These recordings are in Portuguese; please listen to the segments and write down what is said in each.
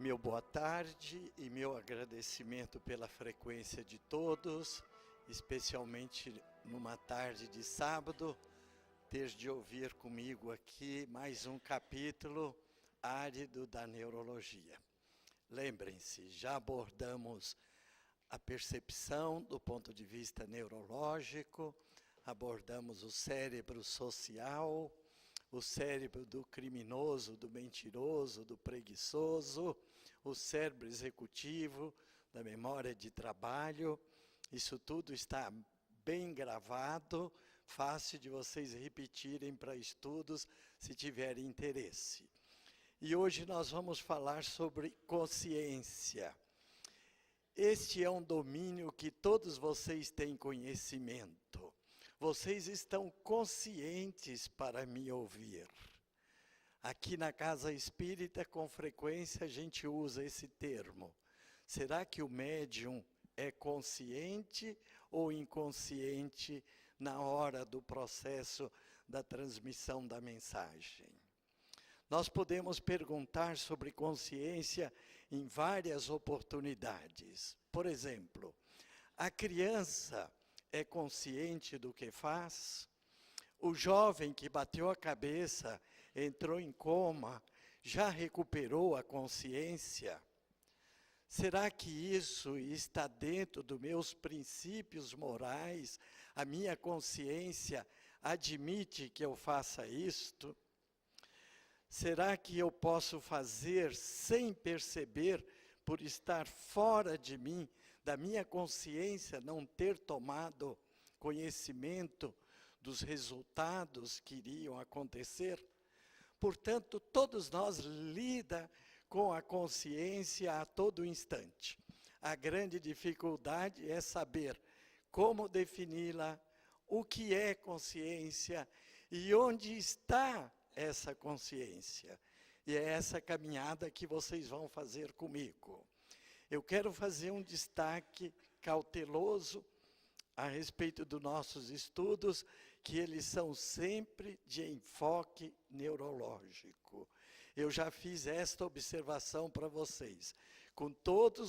Meu boa tarde e meu agradecimento pela frequência de todos, especialmente numa tarde de sábado, ter de ouvir comigo aqui mais um capítulo árido da neurologia. Lembrem-se, já abordamos a percepção do ponto de vista neurológico, abordamos o cérebro social, o cérebro do criminoso, do mentiroso, do preguiçoso, o cérebro executivo, da memória de trabalho. Isso tudo está bem gravado, fácil de vocês repetirem para estudos, se tiverem interesse. E hoje nós vamos falar sobre consciência. Este é um domínio que todos vocês têm conhecimento. Vocês estão conscientes para me ouvir. Aqui na Casa Espírita, com frequência, a gente usa esse termo. Será que o médium é consciente ou inconsciente na hora do processo da transmissão da mensagem? Nós podemos perguntar sobre consciência em várias oportunidades. Por exemplo, a criança é consciente do que faz? O jovem que bateu a cabeça, entrou em coma, já recuperou a consciência? Será que isso está dentro dos meus princípios morais? A minha consciência admite que eu faça isto? Será que eu posso fazer sem perceber, por estar fora de mim, da minha consciência, não ter tomado conhecimento dos resultados que iriam acontecer? Portanto, todos nós lidamos com a consciência a todo instante. A grande dificuldade é saber como defini-la, o que é consciência e onde está essa consciência. E é essa caminhada que vocês vão fazer comigo. Eu quero fazer um destaque cauteloso a respeito dos nossos estudos, que eles são sempre de enfoque neurológico. Eu já fiz esta observação para vocês. Com todo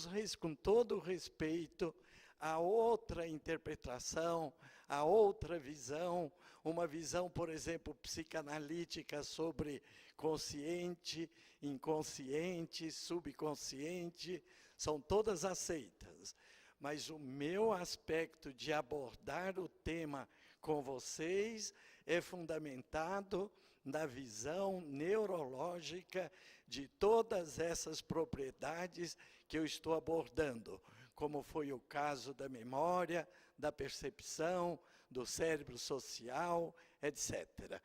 o respeito a outra interpretação, a outra visão, uma visão, por exemplo, psicanalítica sobre consciente, inconsciente, subconsciente, são todas aceitas. Mas o meu aspecto de abordar o tema com vocês é fundamentado na visão neurológica de todas essas propriedades que eu estou abordando, como foi o caso da memória, da percepção, do cérebro social, etc.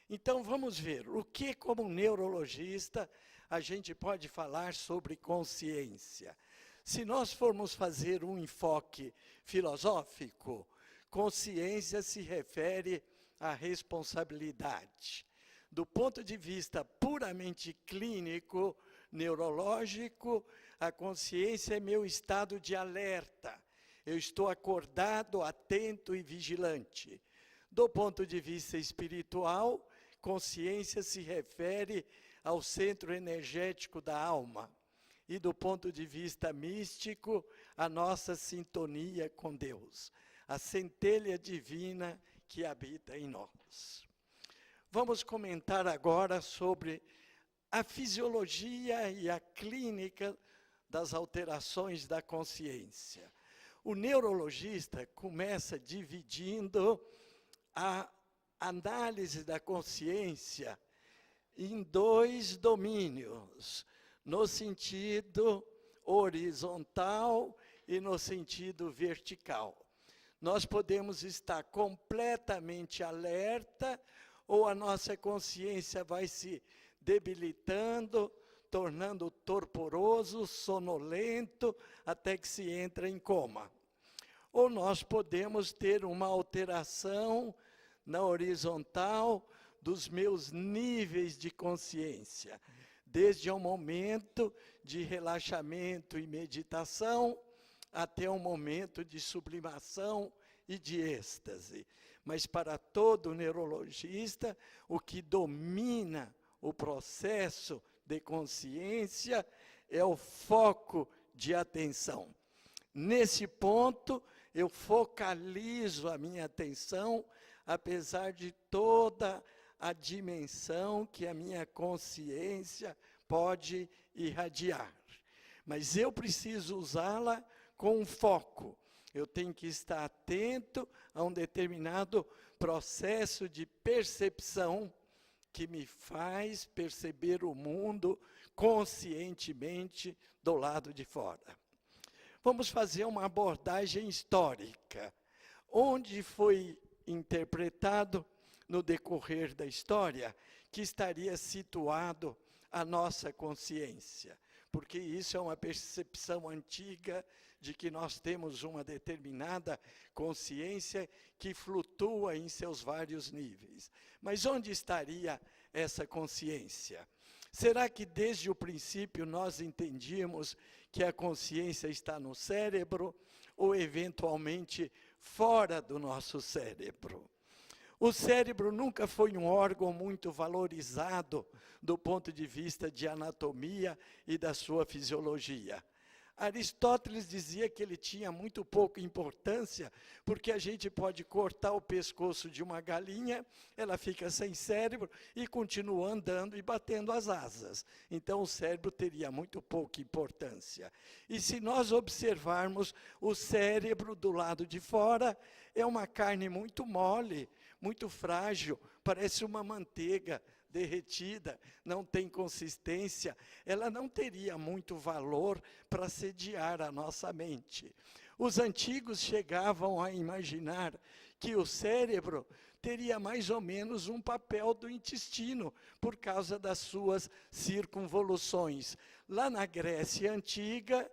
Então, vamos ver o que, como neurologista, a gente pode falar sobre consciência. Se nós formos fazer um enfoque filosófico, consciência se refere à responsabilidade. Do ponto de vista puramente clínico, neurológico, a consciência é meu estado de alerta. Eu estou acordado, atento e vigilante. Do ponto de vista espiritual, consciência se refere ao centro energético da alma. E do ponto de vista místico, a nossa sintonia com Deus, a centelha divina que habita em nós. Vamos comentar agora sobre a fisiologia e a clínica das alterações da consciência. O neurologista começa dividindo a análise da consciência em dois domínios, no sentido horizontal e no sentido vertical. Nós podemos estar completamente alerta ou a nossa consciência vai se debilitando, tornando torporoso, sonolento, até que se entra em coma. Ou nós podemos ter uma alteração na horizontal dos meus níveis de consciência, desde um momento de relaxamento e meditação, até um momento de sublimação e de êxtase. Mas para todo neurologista, o que domina o processo de consciência é o foco de atenção. Nesse ponto, eu focalizo a minha atenção, apesar de toda a dimensão que a minha consciência pode irradiar. Mas eu preciso usá-la com foco. Eu tenho que estar atento a um determinado processo de percepção que me faz perceber o mundo conscientemente do lado de fora. Vamos fazer uma abordagem histórica. Onde foi interpretado no decorrer da história que estaria situado a nossa consciência? Porque isso é uma percepção antiga de que nós temos uma determinada consciência que flutua em seus vários níveis. Mas onde estaria essa consciência? Será que desde o princípio nós entendíamos que a consciência está no cérebro ou eventualmente fora do nosso cérebro? O cérebro nunca foi um órgão muito valorizado do ponto de vista de anatomia e da sua fisiologia. Aristóteles dizia que ele tinha muito pouca importância, porque a gente pode cortar o pescoço de uma galinha, ela fica sem cérebro e continua andando e batendo as asas. Então o cérebro teria muito pouca importância. E se nós observarmos o cérebro do lado de fora, é uma carne muito mole, muito frágil, parece uma manteiga derretida, não tem consistência, ela não teria muito valor para sediar a nossa mente. Os antigos chegavam a imaginar que o cérebro teria mais ou menos um papel do intestino, por causa das suas circunvoluções. Lá na Grécia Antiga,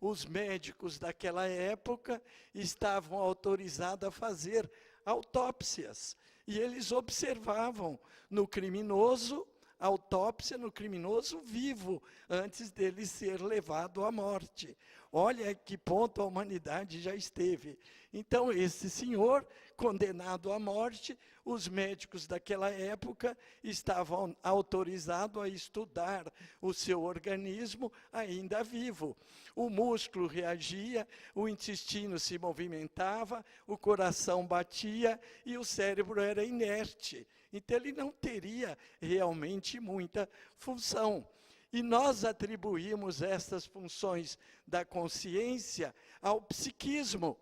os médicos daquela época estavam autorizados a fazer autópsias. E eles observavam no criminoso, autópsia no criminoso vivo, antes dele ser levado à morte. Olha a que ponto a humanidade já esteve. Então, esse senhor, condenado à morte, os médicos daquela época estavam autorizados a estudar o seu organismo ainda vivo. O músculo reagia, o intestino se movimentava, o coração batia e o cérebro era inerte. Então, ele não teria realmente muita função. E nós atribuímos essas funções da consciência ao psiquismo.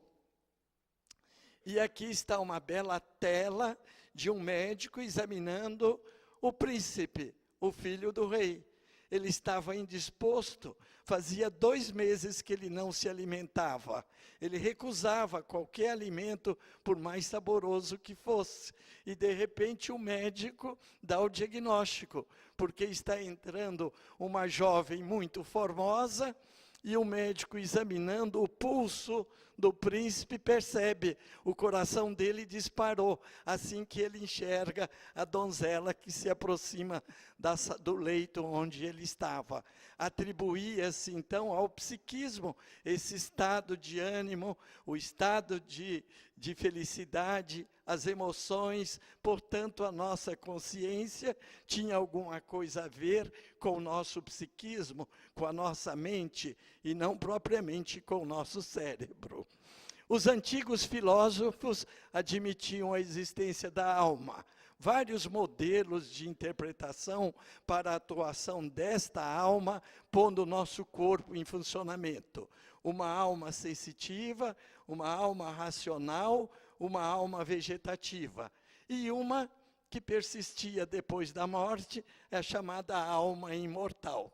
E aqui está uma bela tela de um médico examinando o príncipe, o filho do rei. Ele estava indisposto, fazia 2 meses que ele não se alimentava. Ele recusava qualquer alimento, por mais saboroso que fosse. E, de repente, o médico dá o diagnóstico, porque está entrando uma jovem muito formosa, e o médico, examinando o pulso do príncipe, percebe, o coração dele disparou, assim que ele enxerga a donzela que se aproxima do leito onde ele estava. Atribuía-se, então, ao psiquismo esse estado de ânimo, o estado de felicidade, as emoções. Portanto, a nossa consciência tinha alguma coisa a ver com o nosso psiquismo, com a nossa mente, e não propriamente com o nosso cérebro. Os antigos filósofos admitiam a existência da alma. Vários modelos de interpretação para a atuação desta alma, pondo o nosso corpo em funcionamento. Uma alma sensitiva, uma alma racional, uma alma vegetativa. E uma que persistia depois da morte, é a chamada alma imortal.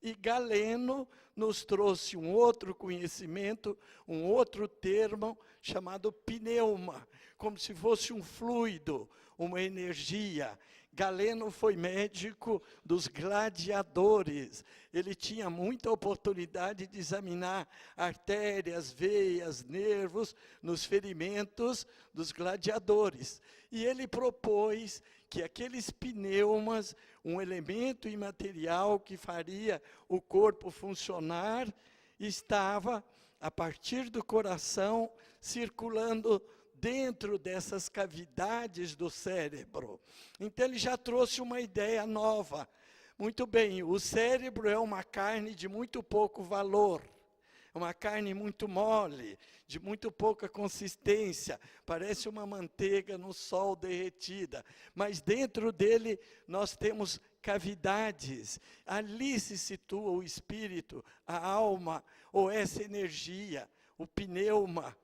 E Galeno nos trouxe um outro conhecimento, um outro termo, chamado pneuma, como se fosse um fluido, uma energia. Galeno foi médico dos gladiadores. Ele tinha muita oportunidade de examinar artérias, veias, nervos nos ferimentos dos gladiadores. E ele propôs que aqueles pneumas, um elemento imaterial que faria o corpo funcionar, estava, a partir do coração, circulando dentro dessas cavidades do cérebro. Então ele já trouxe uma ideia nova. Muito bem, o cérebro é uma carne de muito pouco valor. É uma carne muito mole, de muito pouca consistência, parece uma manteiga no sol derretida, mas dentro dele nós temos cavidades, ali se situa o espírito, a alma, ou essa energia, o pneuma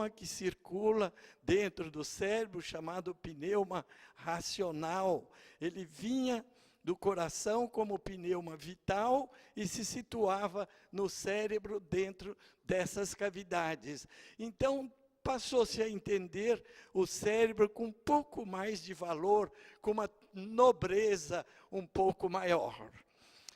que circula dentro do cérebro, chamado pneuma racional. Ele vinha do coração como pneuma vital e se situava no cérebro dentro dessas cavidades. Então, passou-se a entender o cérebro com um pouco mais de valor, com uma nobreza um pouco maior.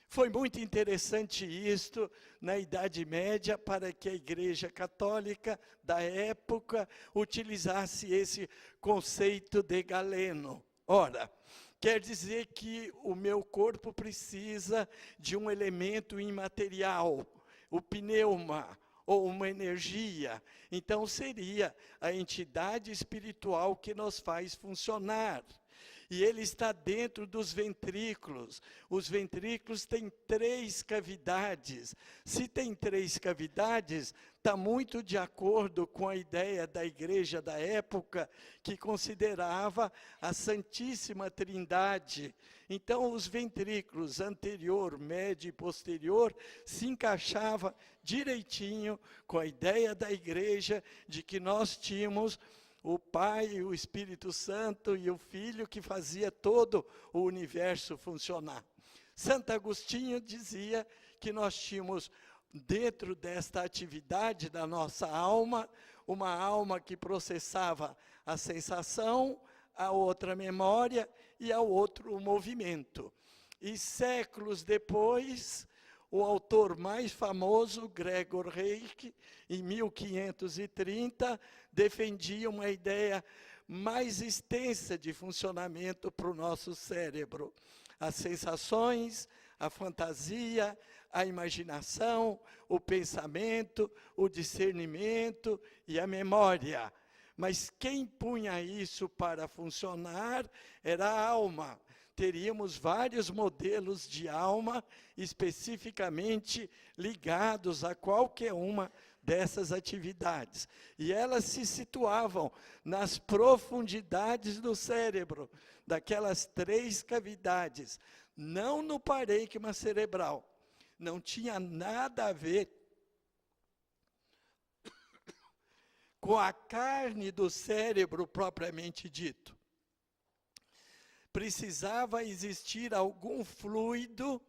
Foi muito interessante isto na Idade Média para que a Igreja Católica da época utilizasse esse conceito de Galeno. Ora, quer dizer que o meu corpo precisa de um elemento imaterial, o pneuma, ou uma energia. Então, seria a entidade espiritual que nos faz funcionar. E ele está dentro dos ventrículos. Os ventrículos têm 3 cavidades. Se tem 3 cavidades, está muito de acordo com a ideia da igreja da época, que considerava a Santíssima Trindade. Então, os ventrículos anterior, médio e posterior se encaixava direitinho com a ideia da igreja de que nós tínhamos o Pai, o Espírito Santo e o Filho que fazia todo o universo funcionar. Santo Agostinho dizia que nós tínhamos dentro desta atividade da nossa alma, uma alma que processava a sensação, a outra memória e a outro o movimento. E séculos depois, o autor mais famoso, Gregor Reich, em 1530, defendia uma ideia mais extensa de funcionamento para o nosso cérebro. As sensações, a fantasia, a imaginação, o pensamento, o discernimento e a memória. Mas quem punha isso para funcionar era a alma. Teríamos vários modelos de alma especificamente ligados a qualquer uma dessas atividades. E elas se situavam nas profundidades do cérebro, daquelas 3 cavidades, não no parênquima cerebral. Não tinha nada a ver com a carne do cérebro propriamente dito. Precisava existir algum fluido,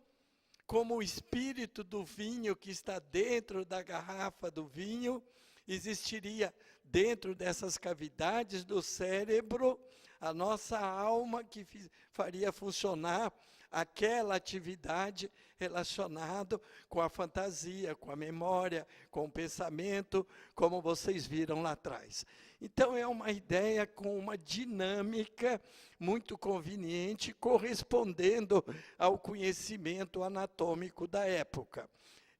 como o espírito do vinho que está dentro da garrafa do vinho, existiria dentro dessas cavidades do cérebro, a nossa alma que faria funcionar aquela atividade relacionada com a fantasia, com a memória, com o pensamento, como vocês viram lá atrás. Então, é uma ideia com uma dinâmica muito conveniente, correspondendo ao conhecimento anatômico da época.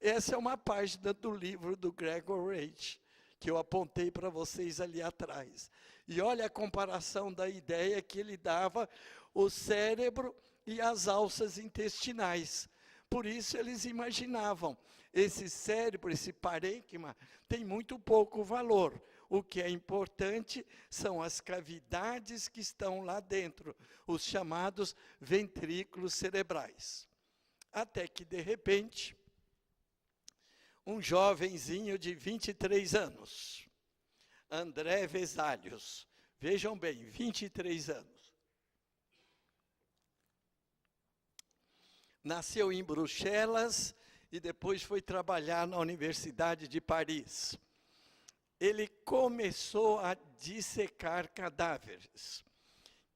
Essa é uma página do livro do Gregor Reich, que eu apontei para vocês ali atrás. E olha a comparação da ideia que ele dava, o cérebro e as alças intestinais. Por isso eles imaginavam, esse cérebro, esse parênquima, tem muito pouco valor. O que é importante são as cavidades que estão lá dentro, os chamados ventrículos cerebrais. Até que, de repente, um jovenzinho de 23 anos, André Vesalius, vejam bem, 23 anos, nasceu em Bruxelas e depois foi trabalhar na Universidade de Paris. Ele começou a dissecar cadáveres,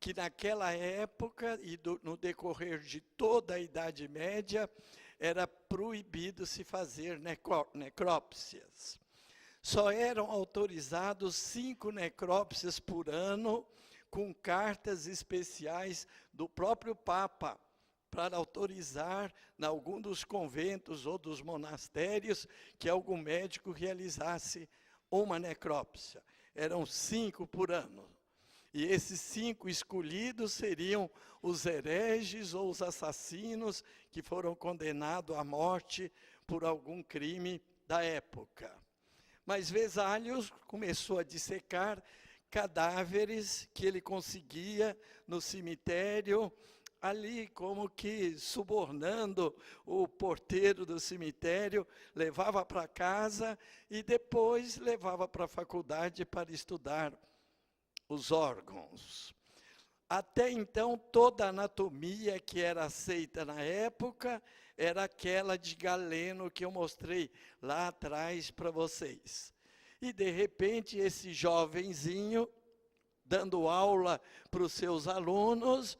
que naquela época e no decorrer de toda a Idade Média, era proibido se fazer necrópsias. Só eram autorizados 5 necrópsias por ano, com cartas especiais do próprio Papa, para autorizar, em algum dos conventos ou dos monastérios, que algum médico realizasse uma necrópsia. Eram 5 por ano. E esses 5 escolhidos seriam os hereges ou os assassinos que foram condenados à morte por algum crime da época. Mas Vesalius começou a dissecar cadáveres que ele conseguia no cemitério, ali como que subornando o porteiro do cemitério, levava para casa e depois levava para a faculdade para estudar os órgãos. Até então, toda a anatomia que era aceita na época era aquela de Galeno que eu mostrei lá atrás para vocês. E, de repente, esse jovenzinho, dando aula para os seus alunos,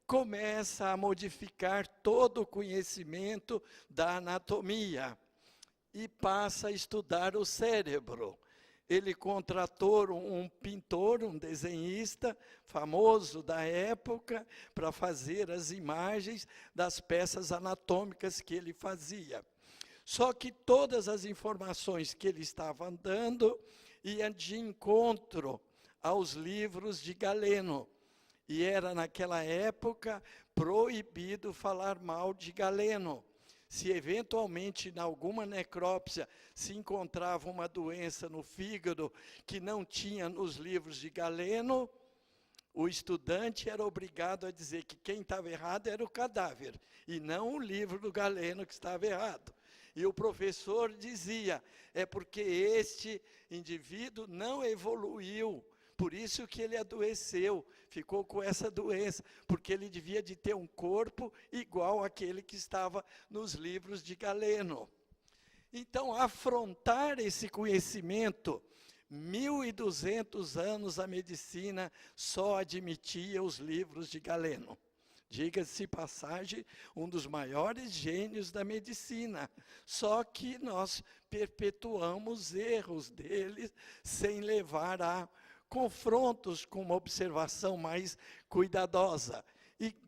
começa a modificar todo o conhecimento da anatomia e passa a estudar o cérebro. Ele contratou um pintor, um desenhista famoso da época, para fazer as imagens das peças anatômicas que ele fazia. Só que todas as informações que ele estava dando iam de encontro aos livros de Galeno. E era, naquela época, proibido falar mal de Galeno. Se eventualmente, em alguma necrópsia, se encontrava uma doença no fígado que não tinha nos livros de Galeno, o estudante era obrigado a dizer que quem estava errado era o cadáver, e não o livro do Galeno que estava errado. E o professor dizia, é porque este indivíduo não evoluiu, por isso que ele adoeceu, ficou com essa doença, porque ele devia de ter um corpo igual àquele que estava nos livros de Galeno. Então, afrontar esse conhecimento, 1.200 anos a medicina só admitia os livros de Galeno. Diga-se passagem, um dos maiores gênios da medicina. Só que nós perpetuamos erros deles sem levar a confrontos com uma observação mais cuidadosa.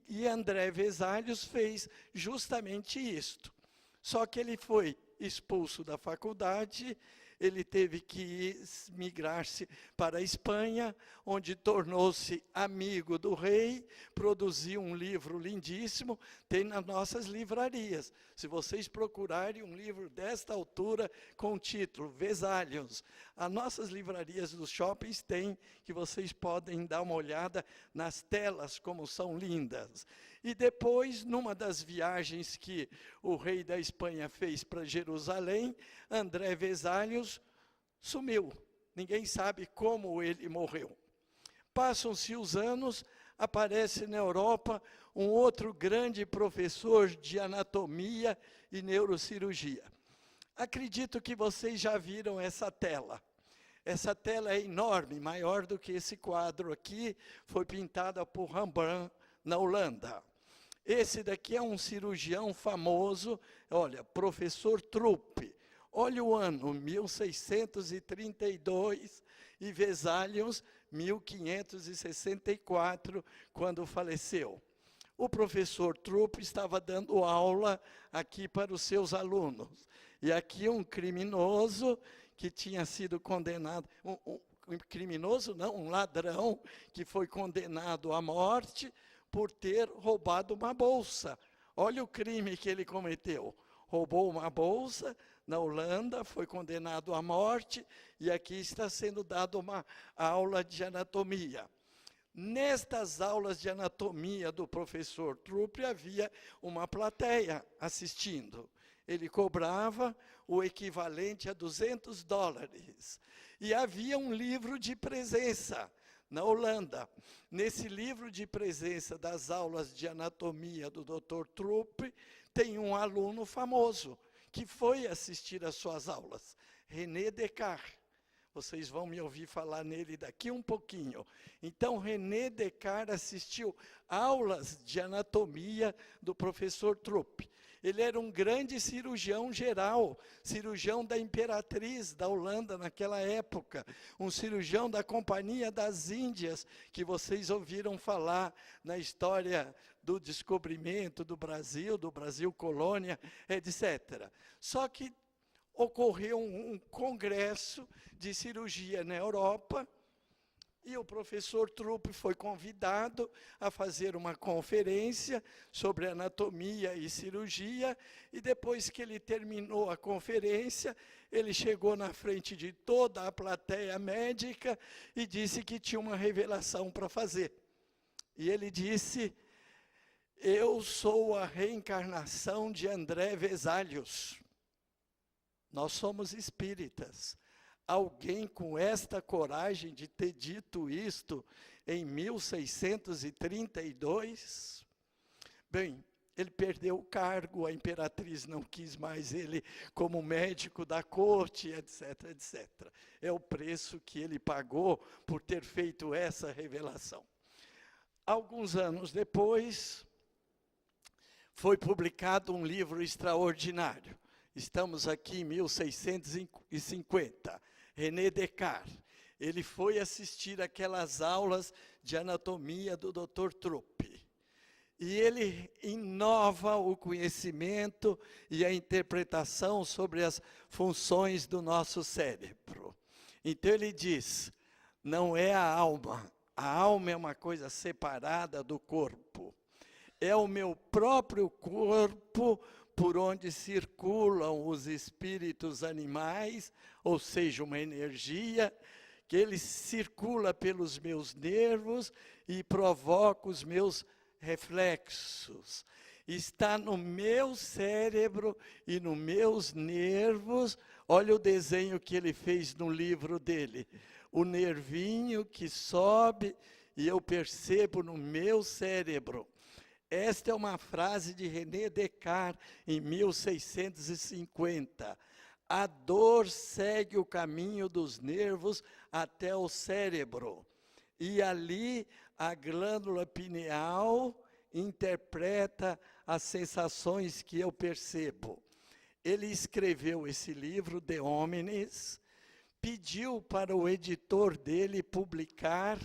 E André Vesalius fez justamente isto. Só que ele foi expulso da faculdade, ele teve que migrar-se para a Espanha, onde tornou-se amigo do rei, produziu um livro lindíssimo, tem nas nossas livrarias. Se vocês procurarem um livro desta altura, com o título Vesalius, as nossas livrarias dos shoppings têm, que vocês podem dar uma olhada nas telas, como são lindas. E depois, numa das viagens que o rei da Espanha fez para Jerusalém, André Vesalius sumiu. Ninguém sabe como ele morreu. Passam-se os anos, aparece na Europa um outro grande professor de anatomia e neurocirurgia. Acredito que vocês já viram essa tela. Essa tela é enorme, maior do que esse quadro aqui, foi pintada por Rembrandt na Holanda. Esse daqui é um cirurgião famoso, olha, professor Trupp. Olha o ano, 1632, e Vesalius, 1564, quando faleceu. O professor Trupp estava dando aula aqui para os seus alunos. E aqui um criminoso que tinha sido condenado, um ladrão que foi condenado à morte por ter roubado uma bolsa. Olha o crime que ele cometeu. Roubou uma bolsa na Holanda, foi condenado à morte, e aqui está sendo dada uma aula de anatomia. Nestas aulas de anatomia do professor Trupp, havia uma plateia assistindo. Ele cobrava o equivalente a $200. E havia um livro de presença na Holanda. Nesse livro de presença das aulas de anatomia do Dr. Trupp, tem um aluno famoso que foi assistir às suas aulas, René Descartes. Vocês vão me ouvir falar nele daqui um pouquinho. Então, René Descartes assistiu aulas de anatomia do professor Trupp. Ele era um grande cirurgião geral, cirurgião da Imperatriz da Holanda naquela época, um cirurgião da Companhia das Índias, que vocês ouviram falar na história do descobrimento do Brasil colônia, etc. Só que ocorreu um congresso de cirurgia na Europa, E o professor Trupp foi convidado a fazer uma conferência sobre anatomia e cirurgia, e depois que ele terminou a conferência, ele chegou na frente de toda a plateia médica e disse que tinha uma revelação para fazer. E ele disse: eu sou a reencarnação de André Vesalius. Nós somos espíritas. Alguém com esta coragem de ter dito isto em 1632? Bem, ele perdeu o cargo, a imperatriz não quis mais ele como médico da corte, etc, etc. É o preço que ele pagou por ter feito essa revelação. Alguns anos depois, foi publicado um livro extraordinário. Estamos aqui em 1650. René Descartes, ele foi assistir aquelas aulas de anatomia do Dr. Trupp. E ele inova o conhecimento e a interpretação sobre as funções do nosso cérebro. Então ele diz, não é a alma é uma coisa separada do corpo. É o meu próprio corpo por onde circulam os espíritos animais, ou seja, uma energia, que ele circula pelos meus nervos e provoca os meus reflexos. Está no meu cérebro e nos meus nervos. Olha o desenho que ele fez no livro dele. O nervinho que sobe e eu percebo no meu cérebro. Esta é uma frase de René Descartes, em 1650. A dor segue o caminho dos nervos até o cérebro. E ali a glândula pineal interpreta as sensações que eu percebo. Ele escreveu esse livro, De Hominis, pediu para o editor dele publicar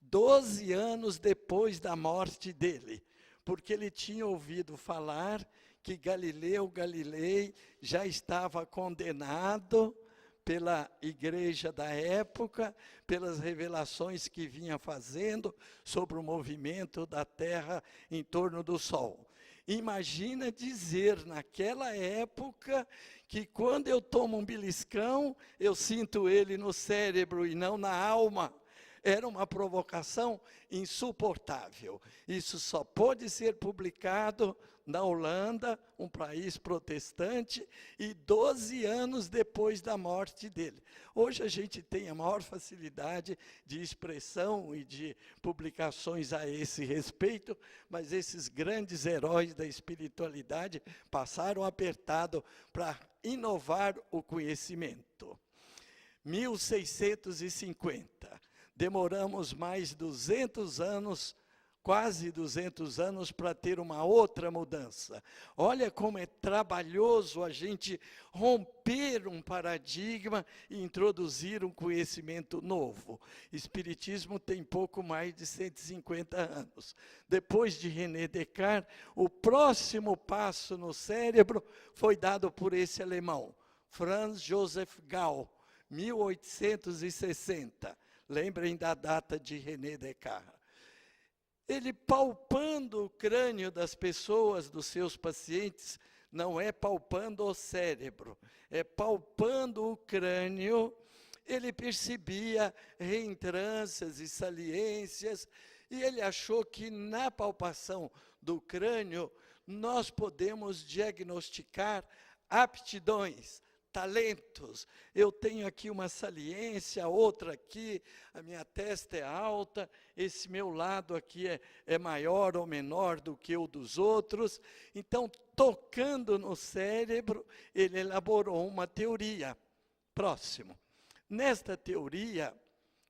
12 anos depois da morte dele, porque ele tinha ouvido falar que Galileu Galilei já estava condenado pela igreja da época, pelas revelações que vinha fazendo sobre o movimento da Terra em torno do Sol. Imagina dizer naquela época que quando eu tomo um beliscão, eu sinto ele no cérebro e não na alma. Era uma provocação insuportável. Isso só pôde ser publicado na Holanda, um país protestante, e 12 anos depois da morte dele. Hoje a gente tem a maior facilidade de expressão e de publicações a esse respeito, mas esses grandes heróis da espiritualidade passaram apertado para inovar o conhecimento. 1650. Demoramos mais 200 anos, quase 200 anos, para ter uma outra mudança. Olha como é trabalhoso a gente romper um paradigma e introduzir um conhecimento novo. Espiritismo tem pouco mais de 150 anos. Depois de René Descartes, o próximo passo no cérebro foi dado por esse alemão, Franz Joseph Gall, 1860. Lembrem da data de René Descartes. Ele palpando o crânio das pessoas, dos seus pacientes, não é palpando o cérebro, é palpando o crânio, ele percebia reentrâncias e saliências, e ele achou que na palpação do crânio nós podemos diagnosticar aptidões, talentos. Eu tenho aqui uma saliência, outra aqui, a minha testa é alta, esse meu lado aqui é maior ou menor do que o dos outros. Então, tocando no cérebro, ele elaborou uma teoria. Próximo. Nesta teoria,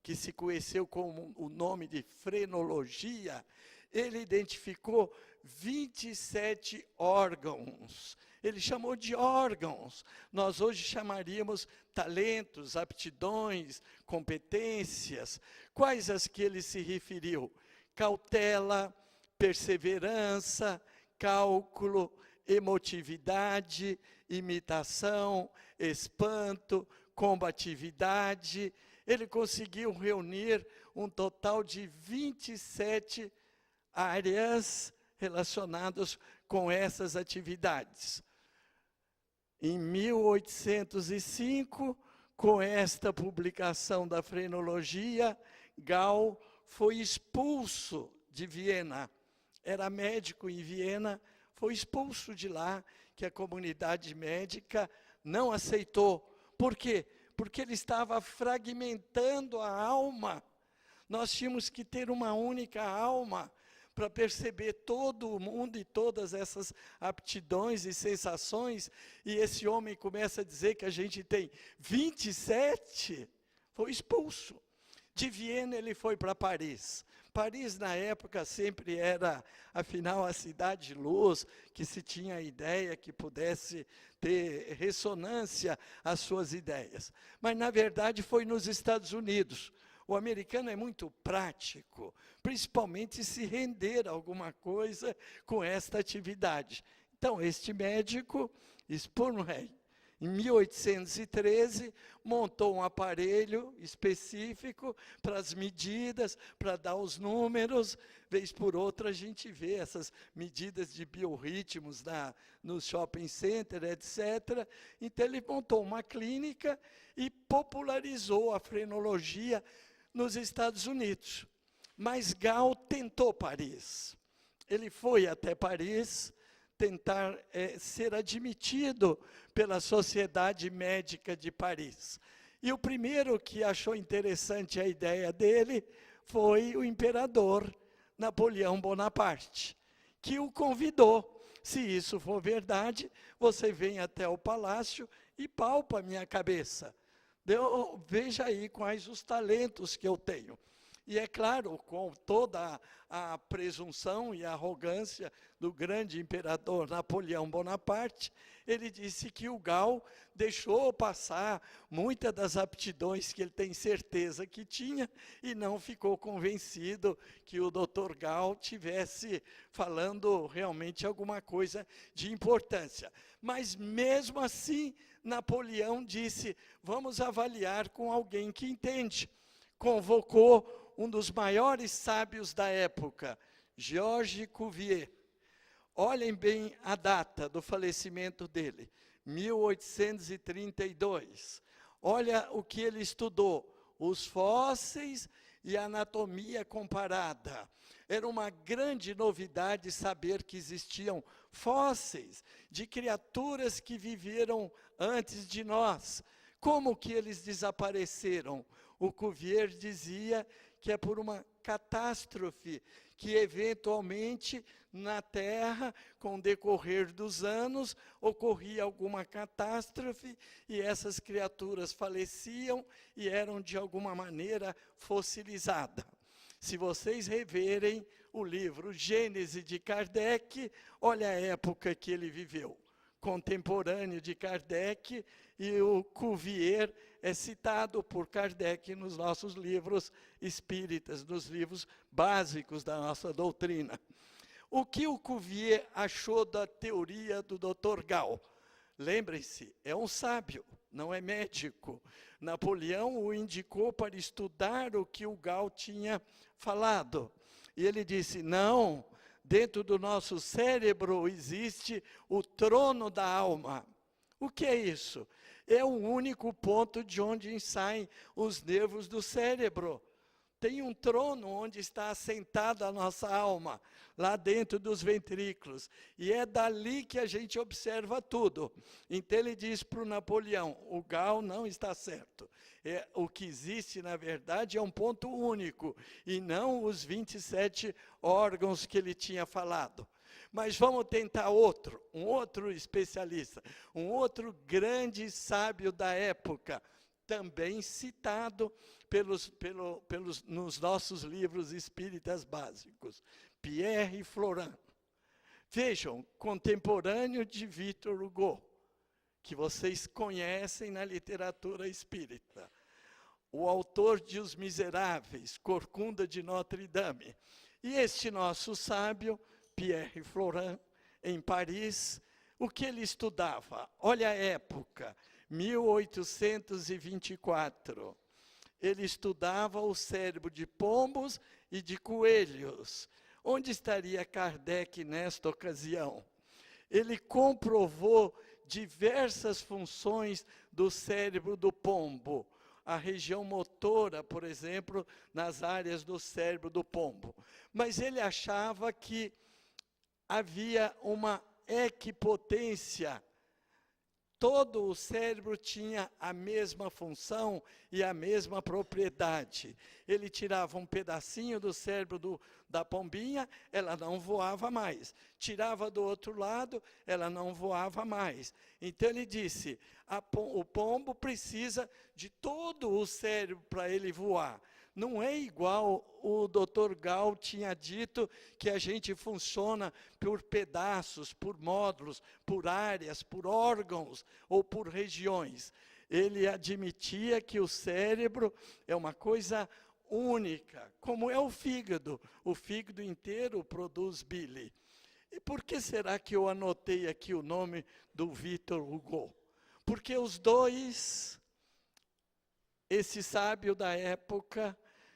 que se conheceu com o nome de frenologia, ele identificou 27 órgãos. Ele chamou de órgãos. Nós hoje chamaríamos talentos, aptidões, competências. Quais as que ele se referiu? Cautela, perseverança, cálculo, emotividade, imitação, espanto, combatividade, ele conseguiu reunir um total de 27 áreas relacionadas com essas atividades. Em 1805, com esta publicação da Frenologia, Gall foi expulso de Viena. Era médico em Viena, foi expulso de lá, que a comunidade médica não aceitou. Por quê? Porque ele estava fragmentando a alma. Nós tínhamos que ter uma única alma para perceber todo o mundo e todas essas aptidões e sensações, e esse homem começa a dizer que a gente tem 27, foi expulso. De Viena ele foi para Paris. Paris, na época, sempre era, afinal, a cidade de luz, que se tinha a ideia que pudesse ter ressonância às suas ideias. Mas, na verdade, foi nos Estados Unidos. O americano é muito prático, principalmente se render a alguma coisa com esta atividade. Então, este médico, Spurgeon, em 1813, montou um aparelho específico para as medidas, para dar os números. Vez por outra, a gente vê essas medidas de biorritmos no shopping center, etc. Então, ele montou uma clínica e popularizou a frenologia nos Estados Unidos. Mas Gall tentou Paris. Ele foi até Paris tentar ser admitido pela Sociedade Médica de Paris. E o primeiro que achou interessante a ideia dele foi o imperador Napoleão Bonaparte, que o convidou. Se isso for verdade, você vem até o palácio e palpa a minha cabeça. Veja aí quais os talentos que eu tenho. E é claro, com toda a presunção e a arrogância do grande imperador Napoleão Bonaparte, ele disse que o Gall deixou passar muitas das aptidões que ele tem certeza que tinha e não ficou convencido que o Dr. Gall tivesse falando realmente alguma coisa de importância. Mas mesmo assim, Napoleão disse, vamos avaliar com alguém que entende. Convocou um dos maiores sábios da época, Georges Cuvier. Olhem bem a data do falecimento dele, 1832. Olha o que ele estudou, os fósseis e a anatomia comparada. Era uma grande novidade saber que existiam fósseis de criaturas que viveram antes de nós. Como que eles desapareceram? O Cuvier dizia que é por uma catástrofe, que eventualmente na Terra, com o decorrer dos anos, ocorria alguma catástrofe e essas criaturas faleciam e eram de alguma maneira fossilizadas. Se vocês reverem o livro Gênese de Kardec, olha a época que ele viveu. Contemporâneo de Kardec, e o Cuvier é citado por Kardec nos nossos livros espíritas, nos livros básicos da nossa doutrina. O que o Cuvier achou da teoria do Dr. Gall? Lembrem-se, é um sábio, não é médico. Napoleão o indicou para estudar o que o Gall tinha falado. E ele disse, não, dentro do nosso cérebro existe o trono da alma. O que é isso? É o único ponto de onde saem os nervos do cérebro. Tem um trono onde está assentada a nossa alma, lá dentro dos ventrículos. E é dali que a gente observa tudo. Então ele diz para o Napoleão, o Gall não está certo. O que existe, na verdade, é um ponto único, e não os 27 órgãos que ele tinha falado. Mas vamos tentar um outro especialista, um outro grande sábio da época, também citado nos nossos livros espíritas básicos, Pierre Florin. Vejam, contemporâneo de Victor Hugo, que vocês conhecem na literatura espírita. O autor de Os Miseráveis, Corcunda de Notre Dame. E este nosso sábio, Pierre Florin, em Paris, o que ele estudava? Olha a época, 1824. ele estudava o cérebro de pombos e de coelhos. Onde estaria Kardec nesta ocasião? Ele comprovou diversas funções do cérebro do pombo. A região motora, por exemplo, nas áreas do cérebro do pombo. Mas ele achava que havia uma equipotência. Todo o cérebro tinha a mesma função e a mesma propriedade. Ele tirava um pedacinho do cérebro da pombinha, ela não voava mais. Tirava do outro lado, ela não voava mais. Então ele disse, o pombo precisa de todo o cérebro para ele voar. Não é igual o Dr. Gall tinha dito que a gente funciona por pedaços, por módulos, por áreas, por órgãos ou por regiões. Ele admitia que o cérebro é uma coisa única, como é o fígado. O fígado inteiro produz bile. E por que será que eu anotei aqui o nome do Victor Hugo? Porque os dois, esse sábio da época,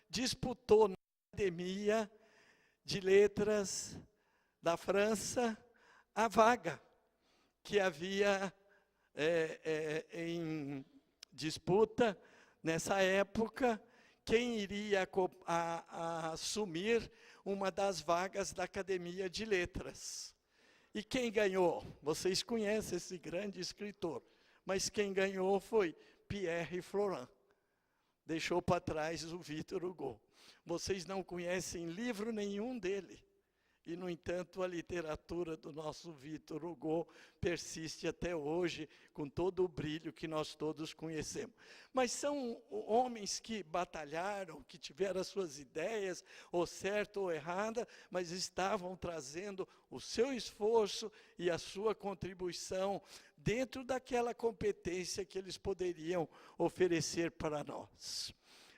disputou na Academia de Letras da França a vaga que havia em disputa nessa época, quem iria assumir uma das vagas da Academia de Letras. E quem ganhou? Vocês conhecem esse grande escritor, mas quem ganhou foi Pierre Florent. Deixou para trás o Victor Hugo. Vocês não conhecem livro nenhum dele. E, no entanto, a literatura do nosso Victor Hugo persiste até hoje, com todo o brilho que nós todos conhecemos. Mas são homens que batalharam, que tiveram as suas ideias, ou certa ou errada, mas estavam trazendo o seu esforço e a sua contribuição dentro daquela competência que eles poderiam oferecer para nós.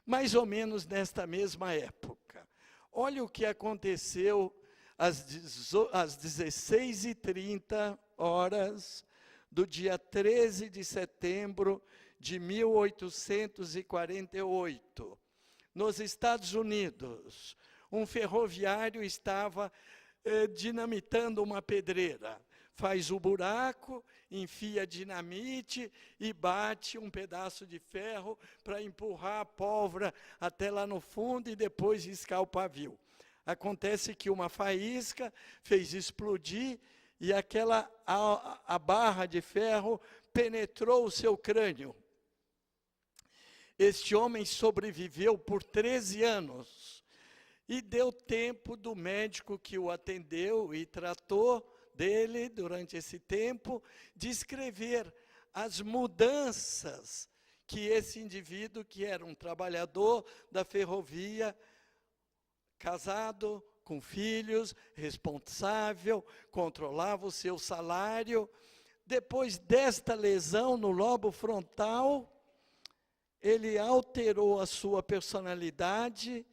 Mais ou menos nesta mesma época. Olha o que aconteceu às 16h30 do dia 13 de setembro de 1848, nos Estados Unidos. Um ferroviário estava dinamitando uma pedreira. Faz o buraco, enfia dinamite e bate um pedaço de ferro para empurrar a pólvora até lá no fundo e depois riscar o pavio. Acontece que uma faísca fez explodir e a barra de ferro penetrou o seu crânio. Este homem sobreviveu por 13 anos e deu tempo do médico que o atendeu e tratou dele durante esse tempo, descrever as mudanças que esse indivíduo, que era um trabalhador da ferrovia, casado, com filhos, responsável, controlava o seu salário, depois desta lesão no lobo frontal, ele alterou a sua personalidade,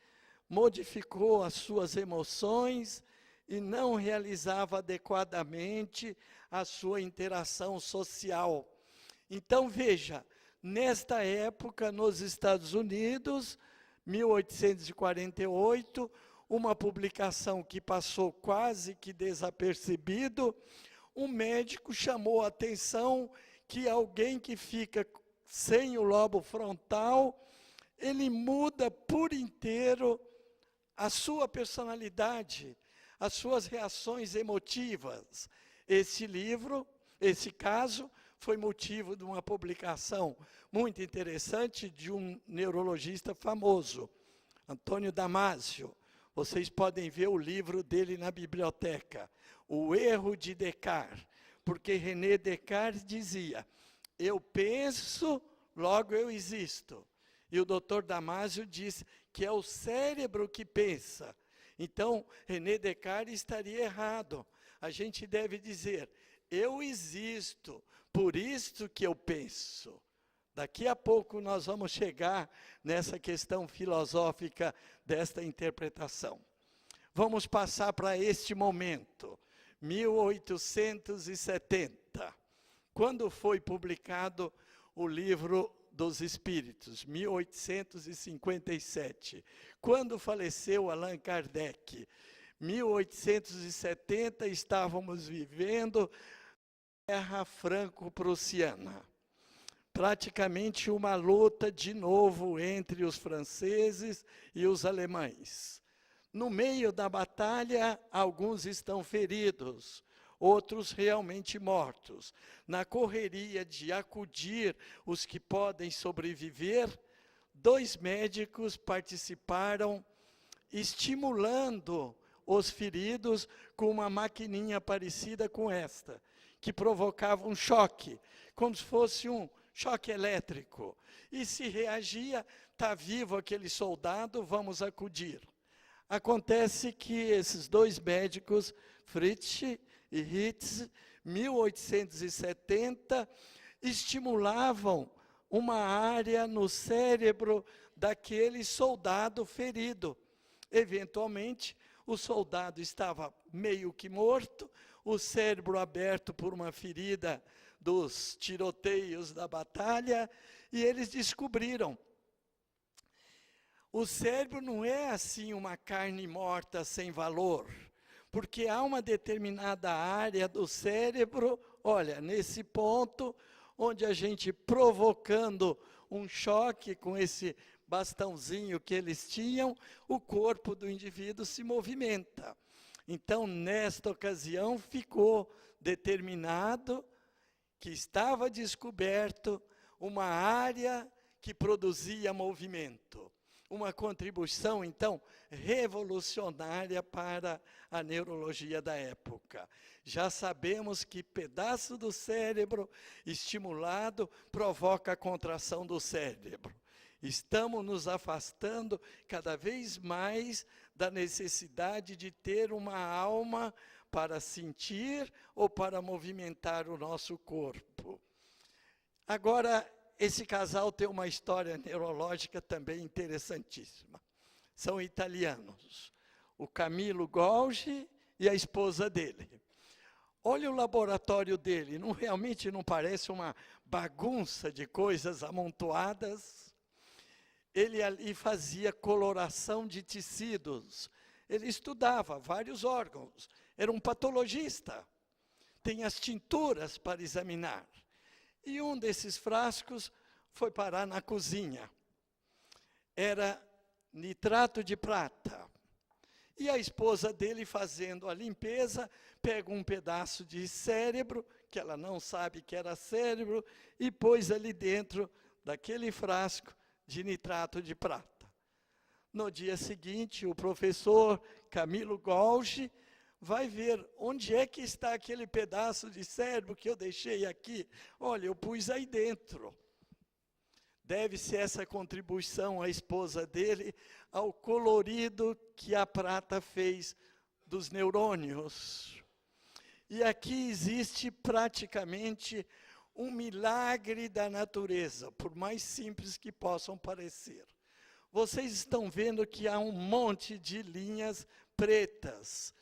modificou as suas emoções, e não realizava adequadamente a sua interação social. Então, veja, nesta época, nos Estados Unidos, 1848, uma publicação que passou quase que desapercebido, um médico chamou a atenção que alguém que fica sem o lobo frontal, ele muda por inteiro a sua personalidade, as suas reações emotivas. Esse livro, esse caso, foi motivo de uma publicação muito interessante de um neurologista famoso, Antônio Damasio. Vocês podem ver o livro dele na biblioteca, O Erro de Descartes, porque René Descartes dizia, eu penso, logo eu existo. E o Dr. Damasio disse que é o cérebro que pensa. Então, René Descartes estaria errado. A gente deve dizer, eu existo, por isso que eu penso. Daqui a pouco nós vamos chegar nessa questão filosófica desta interpretação. Vamos passar para este momento, 1870, quando foi publicado o livro dos Espíritos, 1857. Quando faleceu Allan Kardec, 1870, estávamos vivendo a Guerra Franco-Prussiana. Praticamente uma luta de novo entre os franceses e os alemães. No meio da batalha, alguns estão feridos, outros realmente mortos. Na correria de acudir os que podem sobreviver, 2 médicos participaram, estimulando os feridos com uma maquininha parecida com esta, que provocava um choque, como se fosse um choque elétrico. E se reagia, está vivo aquele soldado, vamos acudir. Acontece que esses 2 médicos, Fritz e Ritz, 1870, estimulavam uma área no cérebro daquele soldado ferido. Eventualmente, o soldado estava meio que morto, o cérebro aberto por uma ferida dos tiroteios da batalha, e eles descobriram. O cérebro não é assim uma carne morta sem valor, porque há uma determinada área do cérebro, olha, nesse ponto, onde a gente provocando um choque com esse bastãozinho que eles tinham, o corpo do indivíduo se movimenta. Então, nesta ocasião, ficou determinado que estava descoberto uma área que produzia movimento. Uma contribuição, então, revolucionária para a neurologia da época. Já sabemos que pedaço do cérebro estimulado provoca a contração do cérebro. Estamos nos afastando cada vez mais da necessidade de ter uma alma para sentir ou para movimentar o nosso corpo. Agora, esse casal tem uma história neurológica também interessantíssima. São italianos, o Camilo Golgi e a esposa dele. Olha o laboratório dele, realmente não parece uma bagunça de coisas amontoadas? Ele ali fazia coloração de tecidos, ele estudava vários órgãos, era um patologista, tem as tinturas para examinar. E um desses frascos foi parar na cozinha. Era nitrato de prata. E a esposa dele, fazendo a limpeza, pega um pedaço de cérebro, que ela não sabe que era cérebro, e pôs ali dentro daquele frasco de nitrato de prata. No dia seguinte, o professor Camilo Golgi vai ver onde é que está aquele pedaço de cérebro que eu deixei aqui. Olha, eu pus aí dentro. Deve-se essa contribuição à esposa dele ao colorido que a prata fez dos neurônios. E aqui existe praticamente um milagre da natureza, por mais simples que possam parecer. Vocês estão vendo que há um monte de linhas pretas.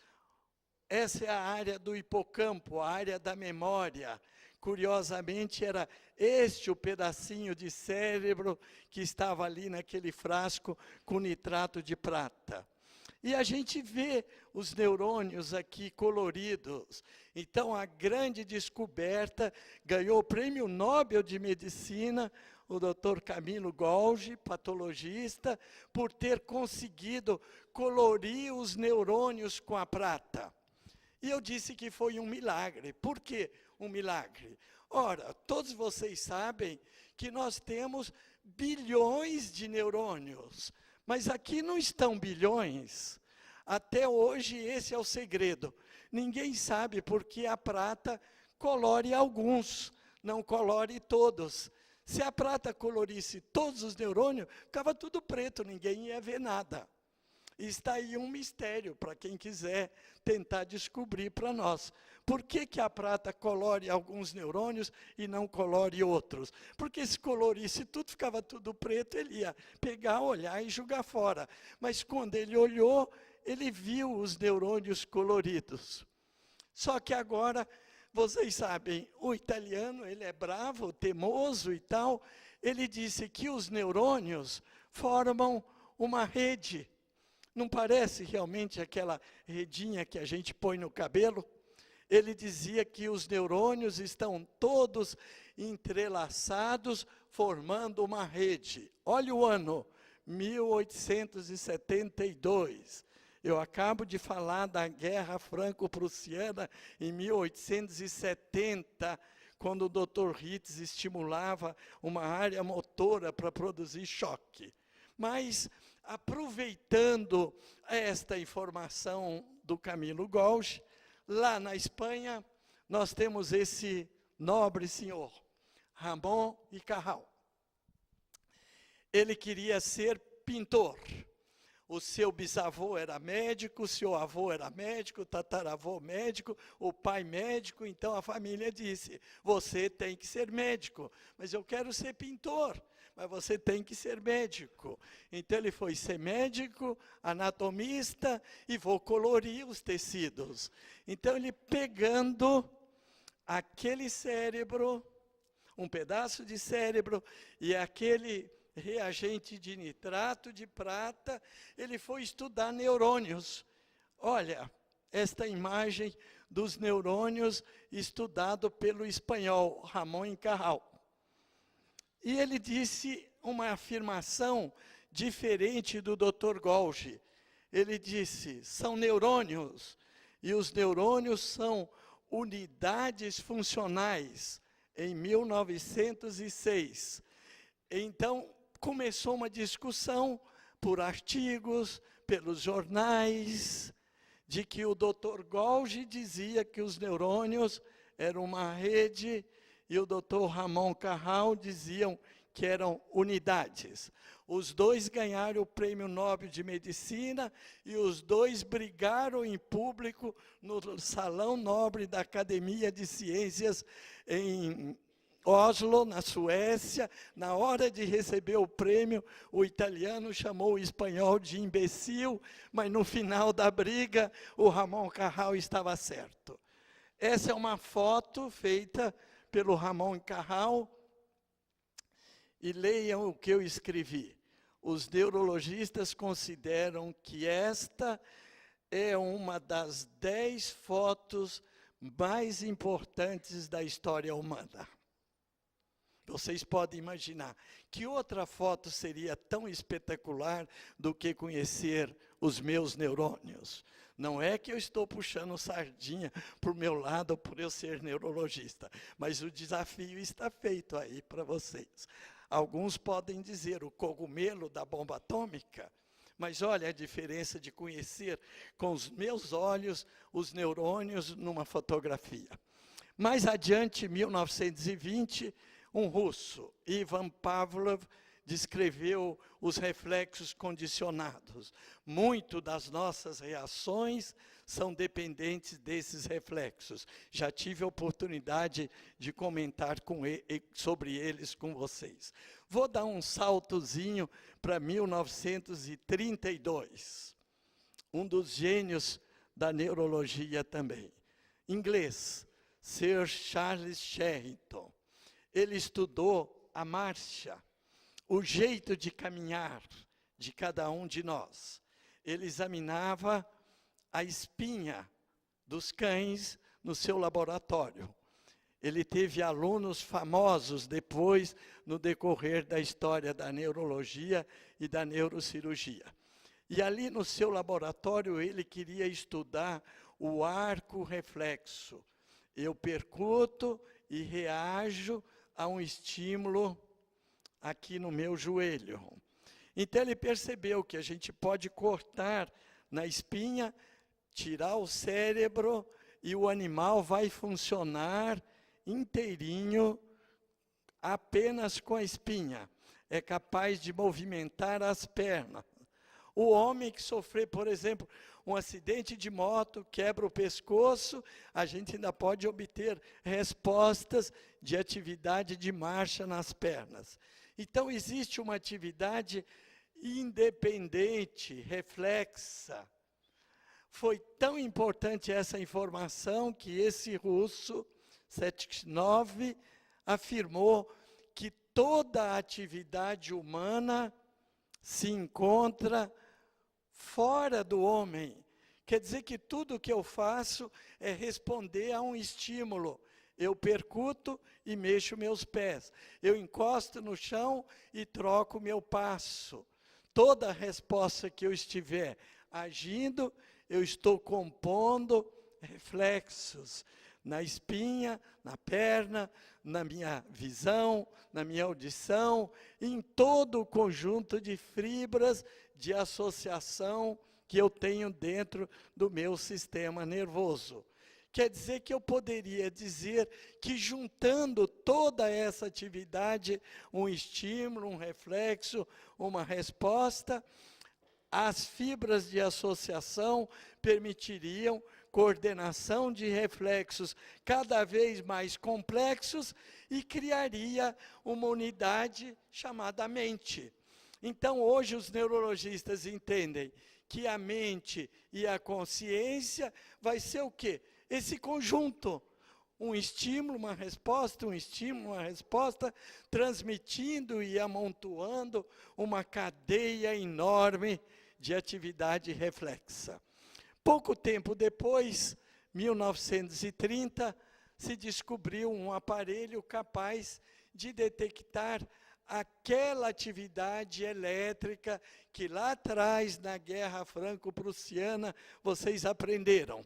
Essa é a área do hipocampo, a área da memória. Curiosamente, era este o pedacinho de cérebro que estava ali naquele frasco com nitrato de prata. E a gente vê os neurônios aqui coloridos. Então, a grande descoberta ganhou o Prêmio Nobel de Medicina, o Dr. Camilo Golgi, patologista, por ter conseguido colorir os neurônios com a prata. E eu disse que foi um milagre. Por que um milagre? Ora, todos vocês sabem que nós temos bilhões de neurônios, mas aqui não estão bilhões. Até hoje esse é o segredo. Ninguém sabe por que a prata colore alguns, não colore todos. Se a prata colorisse todos os neurônios, ficava tudo preto, ninguém ia ver nada. Está aí um mistério para quem quiser tentar descobrir para nós. Por que a prata colore alguns neurônios e não colore outros? Porque se colorisse tudo, ficava tudo preto, ele ia pegar, olhar e jogar fora. Mas quando ele olhou, ele viu os neurônios coloridos. Só que agora vocês sabem, o italiano, ele é bravo, teimoso e tal. Ele disse que os neurônios formam uma rede. Não parece realmente aquela redinha que a gente põe no cabelo? Ele dizia que os neurônios estão todos entrelaçados, formando uma rede. Olha o ano, 1872. Eu acabo de falar da Guerra Franco-Prussiana em 1870, quando o Dr. Ritz estimulava uma área motora para produzir choque. Mas, aproveitando esta informação do Camilo Golgi, lá na Espanha, nós temos esse nobre senhor, Ramon y Cajal. Ele queria ser pintor. O seu bisavô era médico, o seu avô era médico, o tataravô médico, o pai médico. Então a família disse, você tem que ser médico. Mas eu quero ser pintor, mas você tem que ser médico. Então ele foi ser médico, anatomista, e vou colorir os tecidos. Então ele pegando aquele cérebro, um pedaço de cérebro, e aquele reagente de nitrato de prata, ele foi estudar neurônios. Olha, esta imagem dos neurônios estudado pelo espanhol Ramon y Cajal. E ele disse uma afirmação diferente do Dr. Golgi. Ele disse, são neurônios, e os neurônios são unidades funcionais, em 1906. Então, começou uma discussão por artigos, pelos jornais, de que o Dr. Golgi dizia que os neurônios eram uma rede e o Dr. Ramon Cajal diziam que eram unidades. Os dois ganharam o Prêmio Nobel de Medicina e os dois brigaram em público no Salão Nobre da Academia de Ciências em Oslo, na Suécia. Na hora de receber o prêmio, o italiano chamou o espanhol de imbecil, mas no final da briga, o Ramon Cajal estava certo. Essa é uma foto feita pelo Ramon Cajal, e leiam o que eu escrevi. Os neurologistas consideram que esta é uma das 10 fotos mais importantes da história humana. Vocês podem imaginar que outra foto seria tão espetacular do que conhecer os meus neurônios. Não é que eu estou puxando sardinha para o meu lado por eu ser neurologista, mas o desafio está feito aí para vocês. Alguns podem dizer o cogumelo da bomba atômica, mas olha a diferença de conhecer com os meus olhos os neurônios numa fotografia. Mais adiante, em 1920, um russo, Ivan Pavlov, descreveu os reflexos condicionados. Muito das nossas reações são dependentes desses reflexos. Já tive a oportunidade de comentar sobre eles com vocês. Vou dar um saltozinho para 1932. Um dos gênios da neurologia também. Inglês, Sir Charles Sherrington. Ele estudou a marcha, o jeito de caminhar de cada um de nós. Ele examinava a espinha dos cães no seu laboratório. Ele teve alunos famosos depois, no decorrer da história da neurologia e da neurocirurgia. E ali no seu laboratório, ele queria estudar o arco reflexo. Eu percuto e reajo a um estímulo aqui no meu joelho. Então ele percebeu que a gente pode cortar na espinha, tirar o cérebro e o animal vai funcionar inteirinho apenas com a espinha. É capaz de movimentar as pernas. O homem que sofrer, por exemplo, um acidente de moto, quebra o pescoço, a gente ainda pode obter respostas de atividade de marcha nas pernas. Então, existe uma atividade independente, reflexa. Foi tão importante essa informação que esse russo Setchnov afirmou que toda a atividade humana se encontra fora do homem. Quer dizer que tudo que eu faço é responder a um estímulo. Eu percuto e mexo meus pés. Eu encosto no chão e troco meu passo. Toda resposta que eu estiver agindo, eu estou compondo reflexos na espinha, na perna, na minha visão, na minha audição, em todo o conjunto de fibras de associação que eu tenho dentro do meu sistema nervoso. Quer dizer que eu poderia dizer que juntando toda essa atividade, um estímulo, um reflexo, uma resposta, as fibras de associação permitiriam coordenação de reflexos cada vez mais complexos e criaria uma unidade chamada mente. Então, hoje os neurologistas entendem que a mente e a consciência vai ser o quê? Esse conjunto, um estímulo, uma resposta, um estímulo, uma resposta, transmitindo e amontoando uma cadeia enorme de atividade reflexa. Pouco tempo depois, 1930, se descobriu um aparelho capaz de detectar aquela atividade elétrica que lá atrás, na Guerra Franco-Prussiana, vocês aprenderam.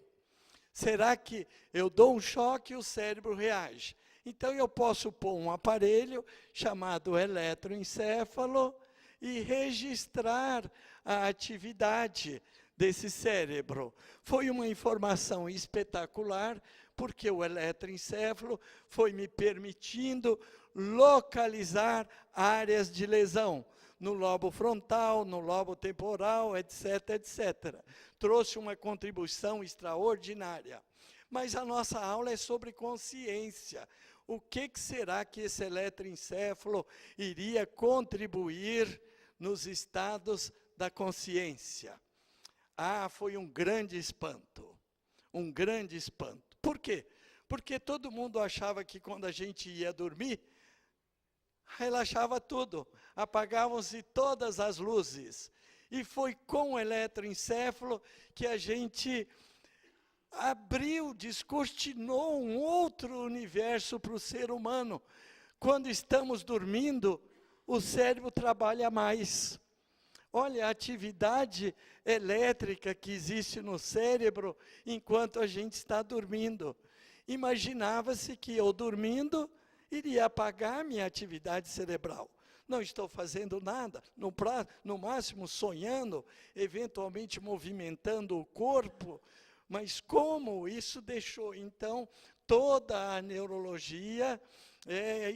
Será que eu dou um choque e o cérebro reage? Então, eu posso pôr um aparelho chamado eletroencefalo e registrar a atividade desse cérebro. Foi uma informação espetacular, porque o eletroencefalo foi me permitindo localizar áreas de lesão, no lobo frontal, no lobo temporal, etc, etc. Trouxe uma contribuição extraordinária. Mas a nossa aula é sobre consciência. O que será que esse eletroencefalo iria contribuir nos estados da consciência? Ah, foi um grande espanto. Um grande espanto. Por quê? Porque todo mundo achava que quando a gente ia dormir, relaxava tudo, apagavam-se todas as luzes. E foi com o eletroencefalo que a gente abriu, descortinou um outro universo para o ser humano. Quando estamos dormindo, o cérebro trabalha mais. Olha a atividade elétrica que existe no cérebro enquanto a gente está dormindo. Imaginava-se que eu dormindo iria apagar minha atividade cerebral. Não estou fazendo nada, no máximo sonhando, eventualmente movimentando o corpo, mas como isso deixou, então, toda a neurologia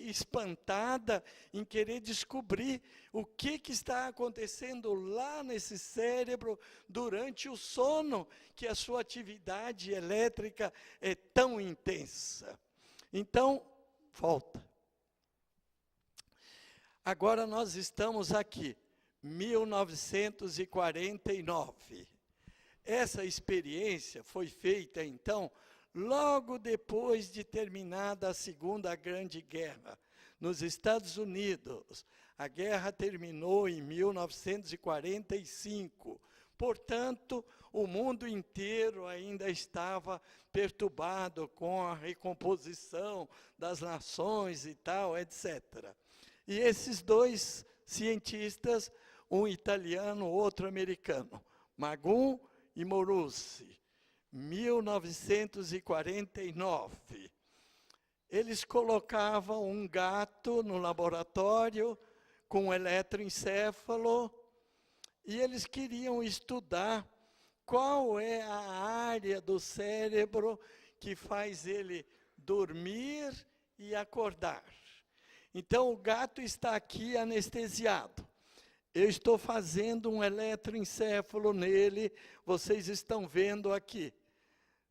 espantada em querer descobrir o que está acontecendo lá nesse cérebro durante o sono, que a sua atividade elétrica é tão intensa. Então, volta. Agora nós estamos aqui, 1949. Essa experiência foi feita, então, logo depois de terminada a Segunda Grande Guerra, nos Estados Unidos. A guerra terminou em 1945. Portanto, o mundo inteiro ainda estava perturbado com a recomposição das nações e tal, etc. E esses dois cientistas, um italiano, outro americano, Magun e Moruzzi, 1949. Eles colocavam um gato no laboratório com um eletroencefalo e eles queriam estudar qual é a área do cérebro que faz ele dormir e acordar. Então, o gato está aqui anestesiado. Eu estou fazendo um eletroencefalo nele, vocês estão vendo aqui.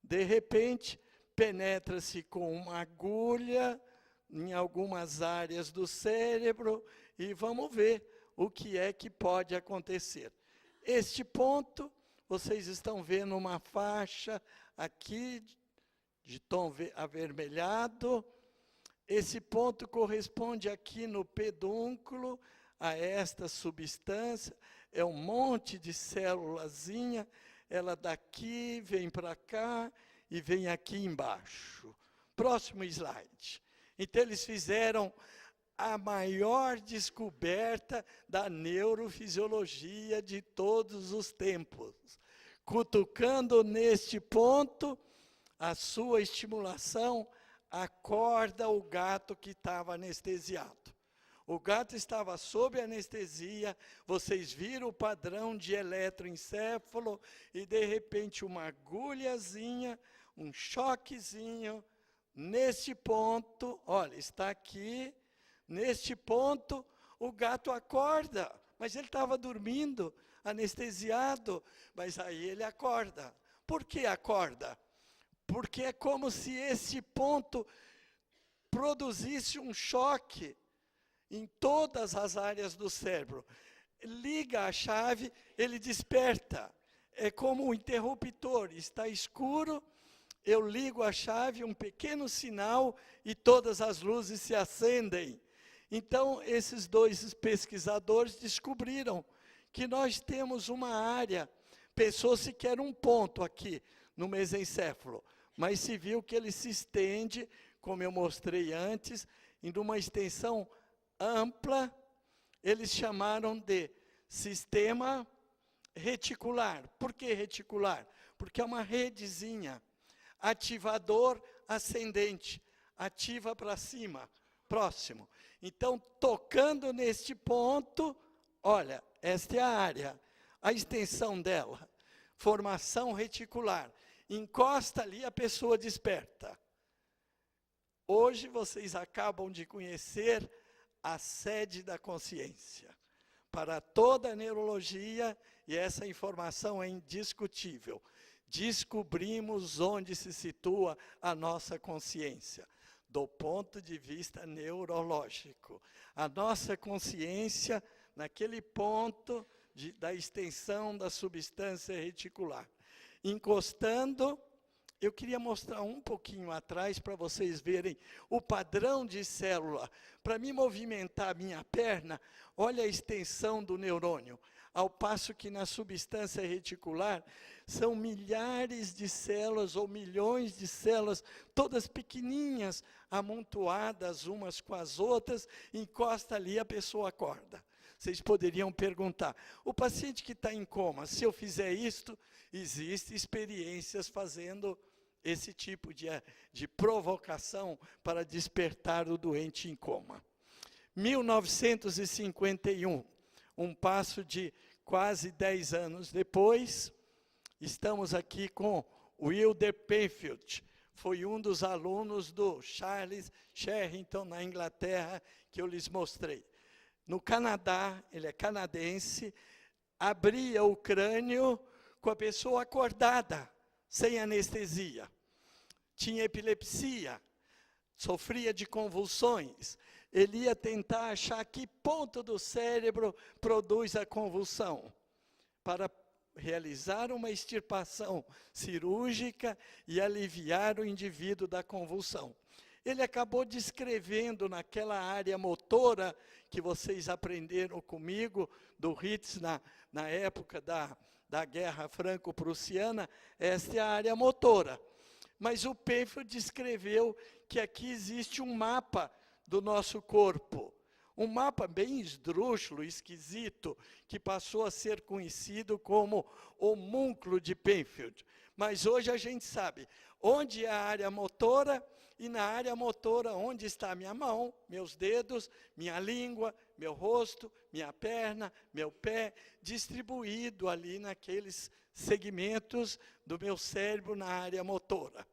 De repente, penetra-se com uma agulha em algumas áreas do cérebro e vamos ver o que é que pode acontecer. Este ponto, vocês estão vendo uma faixa aqui de tom avermelhado. Esse ponto corresponde aqui no pedúnculo a esta substância. É um monte de célulazinha. Ela daqui vem para cá e vem aqui embaixo. Próximo slide. Então, eles fizeram a maior descoberta da neurofisiologia de todos os tempos. Cutucando neste ponto, a sua estimulação acorda o gato que estava anestesiado. O gato estava sob anestesia, vocês viram o padrão de eletroencefalo e, de repente, uma agulhazinha, um choquezinho, neste ponto, olha, está aqui, neste ponto, o gato acorda, mas ele estava dormindo, anestesiado, mas aí ele acorda. Por que acorda? Porque é como se esse ponto produzisse um choque em todas as áreas do cérebro. Liga a chave, ele desperta. É como um interruptor, está escuro, eu ligo a chave, um pequeno sinal e todas as luzes se acendem. Então, esses dois pesquisadores descobriram que nós temos uma área, pensou sequer um ponto aqui no mesencéfalo, mas se viu que ele se estende, como eu mostrei antes, em uma extensão ampla. Eles chamaram de sistema reticular. Por que reticular? Porque é uma redezinha. Ativador ascendente, ativa para cima, próximo. Então, tocando neste ponto, olha, esta é a área, a extensão dela, formação reticular. Encosta ali, a pessoa desperta. Hoje vocês acabam de conhecer a sede da consciência. Para toda a neurologia, e essa informação é indiscutível, descobrimos onde se situa a nossa consciência, do ponto de vista neurológico. A nossa consciência, naquele ponto da extensão da substância reticular. Encostando, eu queria mostrar um pouquinho atrás para vocês verem o padrão de célula. Para me movimentar a minha perna, olha a extensão do neurônio. Ao passo que na substância reticular, são milhares de células ou milhões de células, todas pequenininhas, amontoadas umas com as outras, encosta ali, a pessoa acorda. Vocês poderiam perguntar, o paciente que está em coma, se eu fizer isto, existem experiências fazendo esse tipo de provocação para despertar o doente em coma. 1951, um passo de quase 10 anos depois, estamos aqui com Wilder Penfield, foi um dos alunos do Charles Sherrington, na Inglaterra, que eu lhes mostrei. No Canadá, ele é canadense, abria o crânio com a pessoa acordada, sem anestesia. Tinha epilepsia, sofria de convulsões. Ele ia tentar achar que ponto do cérebro produz a convulsão, para realizar uma extirpação cirúrgica e aliviar o indivíduo da convulsão. Ele acabou descrevendo naquela área motora que vocês aprenderam comigo, do Ritz, na época da Guerra Franco-Prussiana, esta é a área motora. Mas o Penfield descreveu que aqui existe um mapa do nosso corpo, um mapa bem esdrúxulo, esquisito, que passou a ser conhecido como homúnculo de Penfield. Mas hoje a gente sabe onde é a área motora, e na área motora onde está a minha mão, meus dedos, minha língua, meu rosto, minha perna, meu pé, distribuído ali naqueles segmentos do meu cérebro na área motora.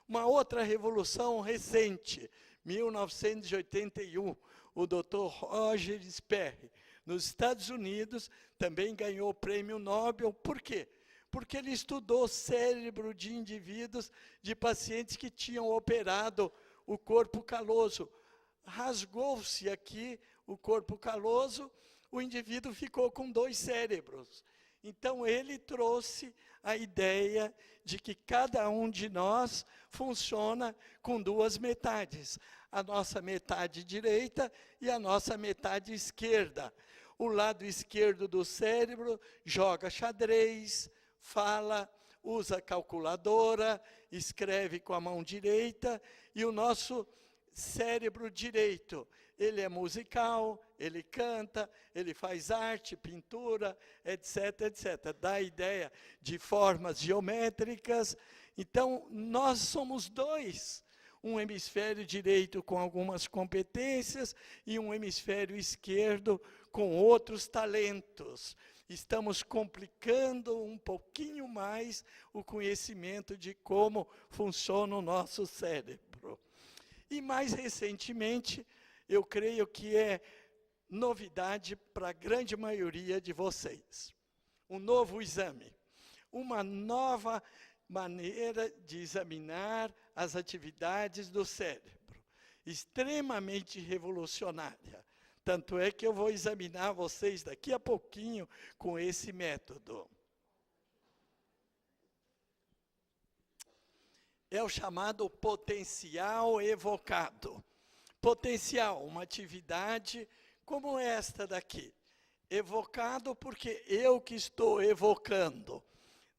Uma outra revolução recente, 1981, o Dr. Roger Sperry, nos Estados Unidos, também ganhou o prêmio Nobel. Por quê? Porque ele estudou o cérebro de indivíduos, de pacientes que tinham operado o corpo caloso. Rasgou-se aqui o corpo caloso, o indivíduo ficou com 2 cérebros. Então, ele trouxe a ideia de que cada um de nós funciona com duas metades. A nossa metade direita e a nossa metade esquerda. O lado esquerdo do cérebro joga xadrez, fala, usa calculadora, escreve com a mão direita, e o nosso cérebro direito, ele é musical, ele canta, ele faz arte, pintura, etc, etc. Dá a ideia de formas geométricas. Então, nós somos dois. Um hemisfério direito com algumas competências e um hemisfério esquerdo com outros talentos. Estamos complicando um pouquinho mais o conhecimento de como funciona o nosso cérebro. E mais recentemente, eu creio que é novidade para a grande maioria de vocês. Um novo exame, uma nova maneira de examinar as atividades do cérebro, extremamente revolucionária. Tanto é que eu vou examinar vocês daqui a pouquinho com esse método. É o chamado potencial evocado. Potencial, uma atividade como esta daqui. Evocado porque eu que estou evocando.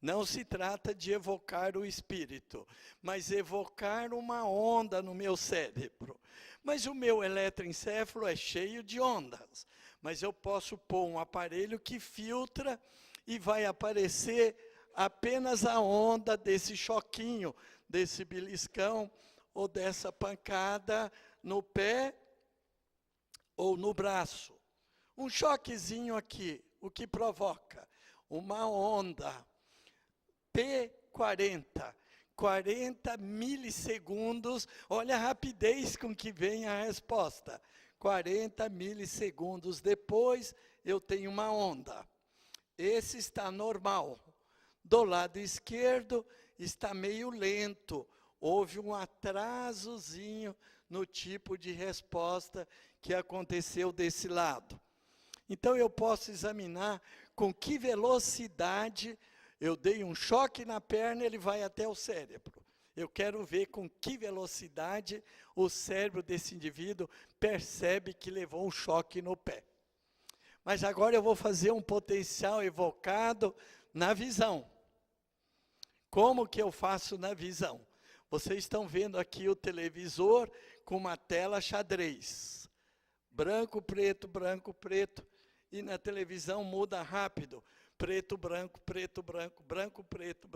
Não se trata de evocar o espírito, mas evocar uma onda no meu cérebro. Mas o meu eletroencéfalo é cheio de ondas. Mas eu posso pôr um aparelho que filtra e vai aparecer apenas a onda desse choquinho, desse beliscão ou dessa pancada no pé ou no braço. Um choquezinho aqui, o que provoca? Uma onda. P40, 40 milissegundos, olha a rapidez com que vem a resposta. 40 milissegundos depois, eu tenho uma onda. Esse está normal. Do lado esquerdo, está meio lento. Houve um atrasozinho no tipo de resposta que aconteceu desse lado. Então, eu posso examinar com que velocidade eu dei um choque na perna, ele vai até o cérebro. Eu quero ver com que velocidade o cérebro desse indivíduo percebe que levou um choque no pé. Mas agora eu vou fazer um potencial evocado na visão. Como que eu faço na visão? Vocês estão vendo aqui o televisor com uma tela xadrez. Branco, preto, e na televisão muda rápido. Preto, branco, branco, preto,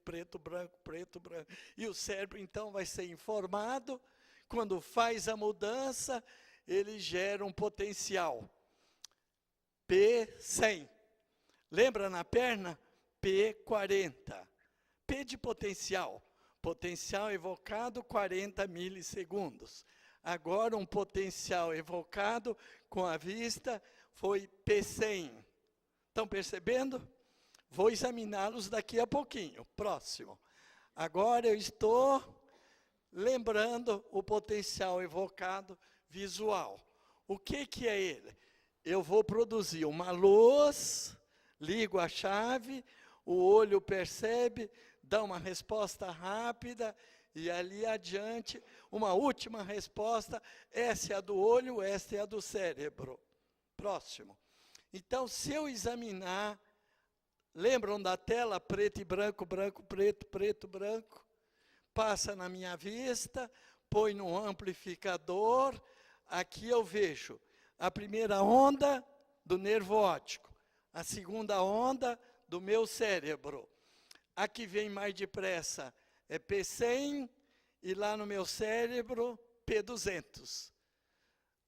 preto, branco. E o cérebro, então, vai ser informado. Quando faz a mudança, ele gera um potencial. P100. Lembra na perna? P40. P de potencial. Potencial evocado, 40 milissegundos. Agora, um potencial evocado com a vista foi P100. Estão percebendo? Vou examiná-los daqui a pouquinho. Próximo. Agora eu estou lembrando o potencial evocado visual. O que é ele? Eu vou produzir uma luz, ligo a chave, o olho percebe, dá uma resposta rápida, e ali adiante, uma última resposta, essa é a do olho, essa é a do cérebro. Próximo. Então, se eu examinar, lembram da tela preto e branco, preto, branco? Passa na minha vista, põe no amplificador, aqui eu vejo a primeira onda do nervo óptico, a segunda onda do meu cérebro. A que vem mais depressa é P100 e lá no meu cérebro, P200.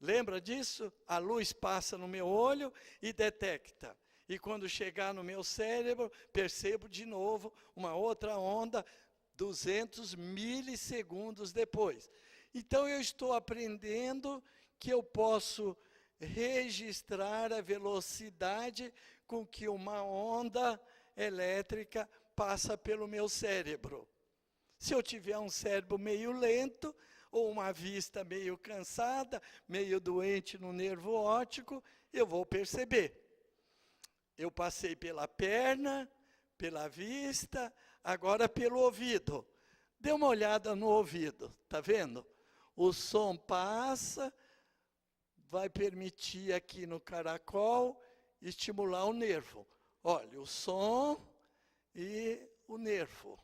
Lembra disso? A luz passa no meu olho e detecta. E quando chegar no meu cérebro, percebo de novo uma outra onda, 200 milissegundos depois. Então, eu estou aprendendo que eu posso registrar a velocidade com que uma onda elétrica passa pelo meu cérebro. Se eu tiver um cérebro meio lento, ou uma vista meio cansada, meio doente no nervo óptico, eu vou perceber. Eu passei pela perna, pela vista, agora pelo ouvido. Dê uma olhada no ouvido, tá vendo? O som passa, vai permitir aqui no caracol estimular o nervo. Olha, o som e o nervo.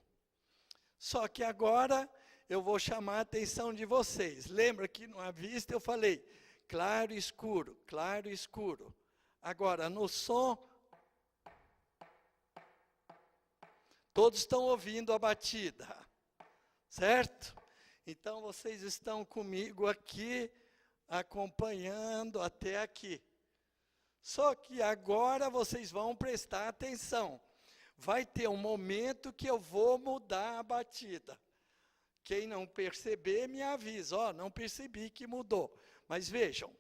Só que agora eu vou chamar a atenção de vocês. Lembra que na vista eu falei claro e escuro, claro e escuro. Agora, no som, todos estão ouvindo a batida, certo? Então, vocês estão comigo aqui, acompanhando até aqui. Só que agora vocês vão prestar atenção. Vai ter um momento que eu vou mudar a batida. Quem não perceber, me avisa. Ó, não percebi que mudou. Mas vejam.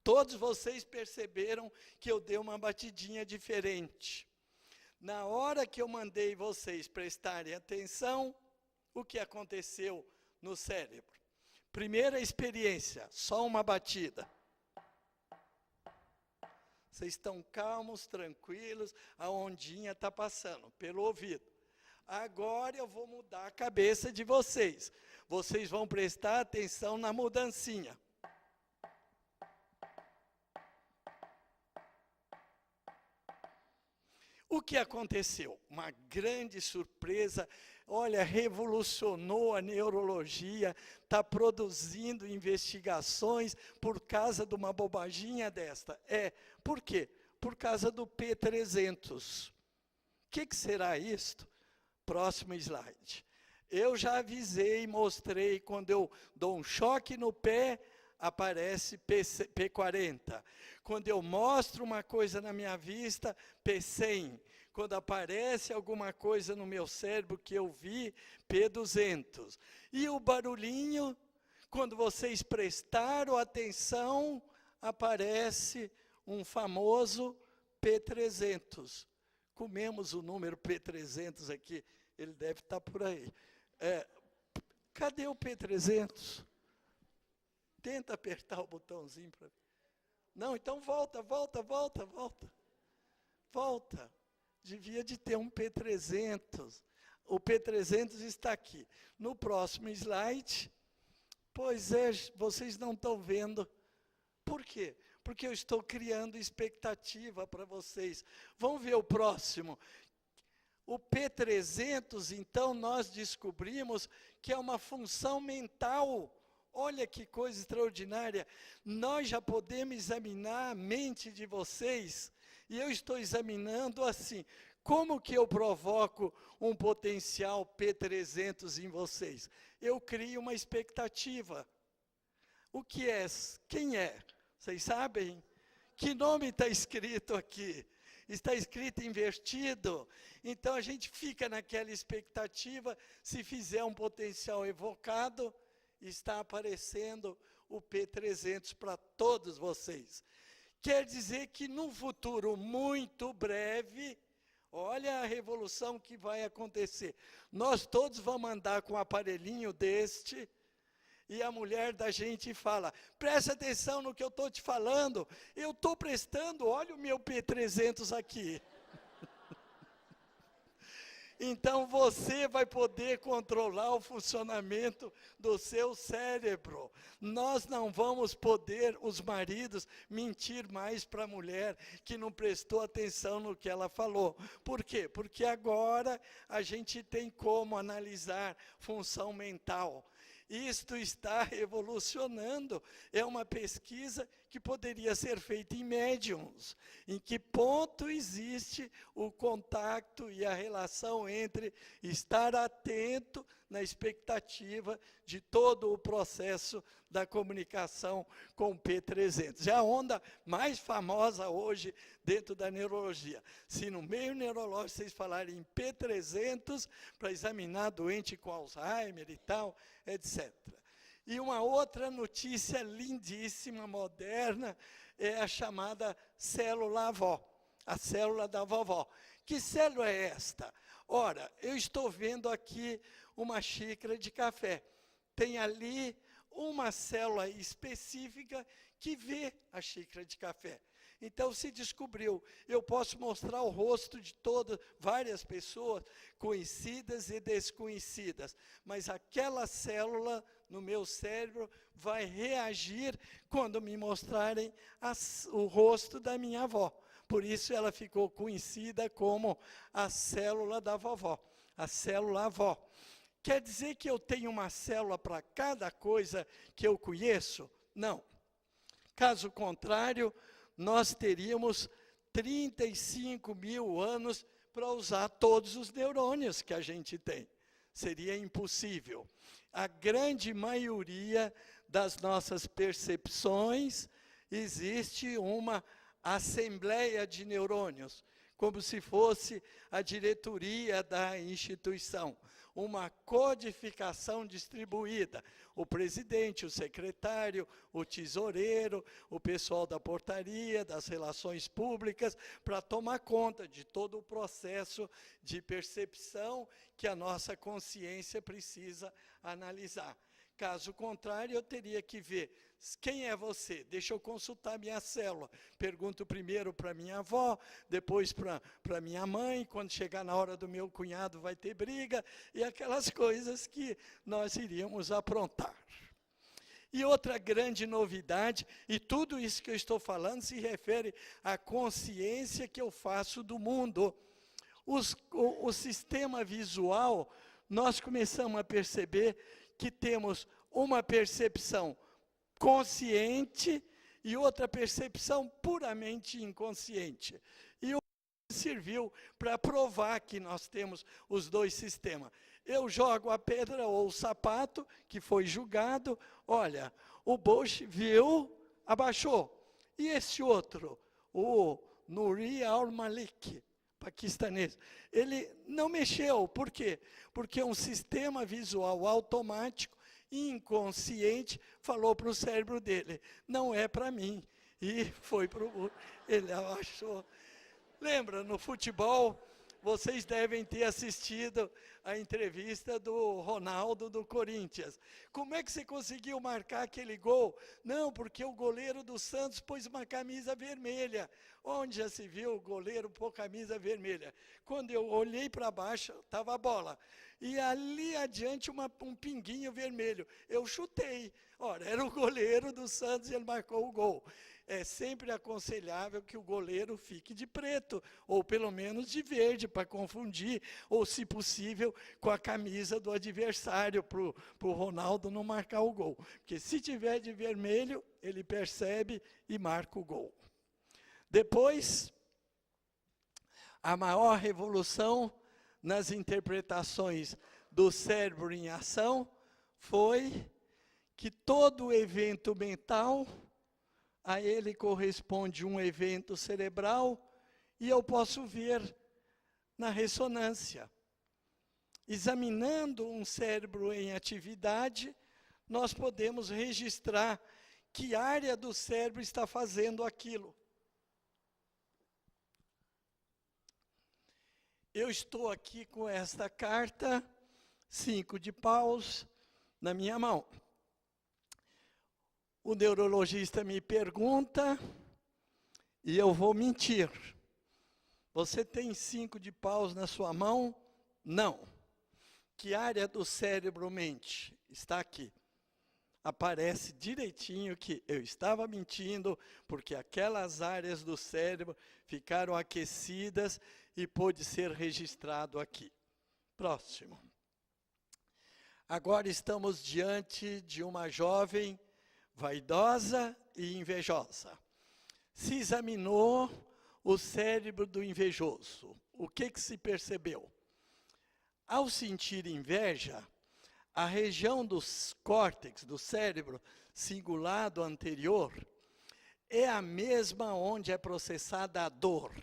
Todos vocês perceberam que eu dei uma batidinha diferente. Na hora que eu mandei vocês prestarem atenção, o que aconteceu no cérebro? Primeira experiência, só uma batida. Vocês estão calmos, tranquilos, a ondinha está passando pelo ouvido. Agora eu vou mudar a cabeça de vocês. Vocês vão prestar atenção na mudancinha. O que aconteceu? Uma grande surpresa, olha, revolucionou a neurologia, está produzindo investigações por causa de uma bobaginha desta. Por quê? Por causa do P300. O que será isto? Próximo slide. Eu já avisei, mostrei, quando eu dou um choque no pé, aparece P40. Quando eu mostro uma coisa na minha vista, P100. Quando aparece alguma coisa no meu cérebro que eu vi, P200. E o barulhinho, quando vocês prestaram atenção, aparece um famoso P300. Comemos o número P300 aqui, ele deve estar por aí. Cadê o P300? Tenta apertar o botãozinho para mim. Não, então volta. Volta. Devia de ter um P300. O P300 está aqui. No próximo slide, pois é, vocês não estão vendo. Por quê? Porque eu estou criando expectativa para vocês. Vamos ver o próximo. O P300, então, nós descobrimos que é uma função mental. Olha que coisa extraordinária. Nós já podemos examinar a mente de vocês. E eu estou examinando assim. Como que eu provoco um potencial P300 em vocês? Eu crio uma expectativa. O que é? Quem é? Vocês sabem? Que nome está escrito aqui? Está escrito invertido. Então a gente fica naquela expectativa. Se fizer um potencial evocado, está aparecendo o P300 para todos vocês. Quer dizer que num futuro muito breve, olha a revolução que vai acontecer. Nós todos vamos andar com um aparelhinho deste, e a mulher da gente fala, presta atenção no que eu estou te falando, eu estou prestando, olha o meu P300 aqui. Então, você vai poder controlar o funcionamento do seu cérebro. Nós não vamos poder, os maridos, mentir mais para a mulher que não prestou atenção no que ela falou. Por quê? Porque agora a gente tem como analisar função mental. Isto está revolucionando. É uma pesquisa que poderia ser feita em médiums. Em que ponto existe o contato e a relação entre estar atento na expectativa de todo o processo da comunicação com o P300. É a onda mais famosa hoje dentro da neurologia. Se no meio neurológico vocês falarem em P300 para examinar doente com Alzheimer e tal, etc. E uma outra notícia lindíssima, moderna, é a chamada célula-avó, a célula da vovó. Que célula é esta? Ora, eu estou vendo aqui uma xícara de café. Tem ali uma célula específica que vê a xícara de café. Então se descobriu, eu posso mostrar o rosto de várias pessoas, conhecidas e desconhecidas, mas aquela célula no meu cérebro vai reagir quando me mostrarem o rosto da minha avó. Por isso ela ficou conhecida como a célula da vovó, a célula avó. Quer dizer que eu tenho uma célula para cada coisa que eu conheço? Não. Caso contrário, nós teríamos 35 mil anos para usar todos os neurônios que a gente tem. Seria impossível. A grande maioria das nossas percepções existe uma assembleia de neurônios, como se fosse a diretoria da instituição, uma codificação distribuída. O presidente, o secretário, o tesoureiro, o pessoal da portaria, das relações públicas, para tomar conta de todo o processo de percepção que a nossa consciência precisa analisar. Caso contrário, eu teria que ver, quem é você? Deixa eu consultar minha célula. Pergunto primeiro para minha avó, depois para minha mãe, quando chegar na hora do meu cunhado vai ter briga, e aquelas coisas que nós iríamos aprontar. E outra grande novidade, e tudo isso que eu estou falando se refere à consciência que eu faço do mundo. O sistema visual, nós começamos a perceber que temos uma percepção consciente e outra percepção puramente inconsciente. E o serviu para provar que nós temos os dois sistemas. Eu jogo a pedra ou o sapato, que foi julgado, olha, o Bosch viu, abaixou. E esse outro, o Nuri al-Malik, paquistanês, ele não mexeu. Por quê? Porque um sistema visual automático, inconsciente, falou para o cérebro dele, não é para mim. E foi para o... Ele abaixou. Lembra, no futebol, vocês devem ter assistido a entrevista do Ronaldo do Corinthians. Como é que você conseguiu marcar aquele gol? Não, porque o goleiro do Santos pôs uma camisa vermelha. Onde já se viu o goleiro pôr camisa vermelha? Quando eu olhei para baixo, estava a bola. E ali adiante um pinguinho vermelho. Eu chutei. Ora, era o goleiro do Santos e ele marcou o gol. É sempre aconselhável que o goleiro fique de preto, ou pelo menos de verde, para confundir, ou, se possível, com a camisa do adversário, para o Ronaldo não marcar o gol. Porque se tiver de vermelho, ele percebe e marca o gol. Depois, a maior revolução nas interpretações do cérebro em ação foi que todo evento mental, a ele corresponde um evento cerebral, e eu posso ver na ressonância. Examinando um cérebro em atividade, nós podemos registrar que área do cérebro está fazendo aquilo. Eu estou aqui com esta carta, 5 de paus, na minha mão. O neurologista me pergunta, e eu vou mentir. Você tem 5 de paus na sua mão? Não. Que área do cérebro mente? Está aqui. Aparece direitinho que eu estava mentindo, porque aquelas áreas do cérebro ficaram aquecidas e pôde ser registrado aqui. Próximo. Agora estamos diante de uma jovem vaidosa e invejosa. Se examinou o cérebro do invejoso. O que se percebeu? Ao sentir inveja, a região dos córtex, do cérebro cingulado anterior, é a mesma onde é processada a dor.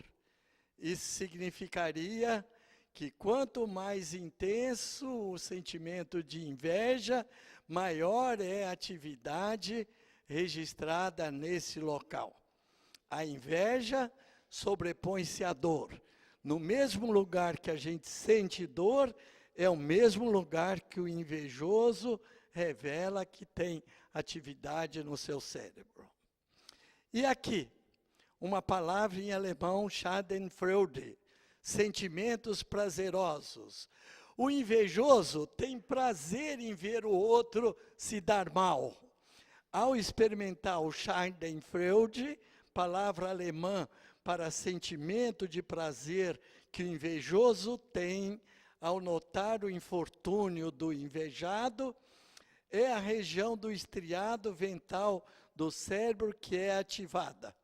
Isso significaria que quanto mais intenso o sentimento de inveja, maior é a atividade registrada nesse local. A inveja sobrepõe-se à dor. No mesmo lugar que a gente sente dor, é o mesmo lugar que o invejoso revela que tem atividade no seu cérebro. E aqui, uma palavra em alemão, Schadenfreude, sentimentos prazerosos. O invejoso tem prazer em ver o outro se dar mal. Ao experimentar o Schadenfreude, palavra alemã para sentimento de prazer que o invejoso tem ao notar o infortúnio do invejado, é a região do estriado ventral do cérebro que é ativada.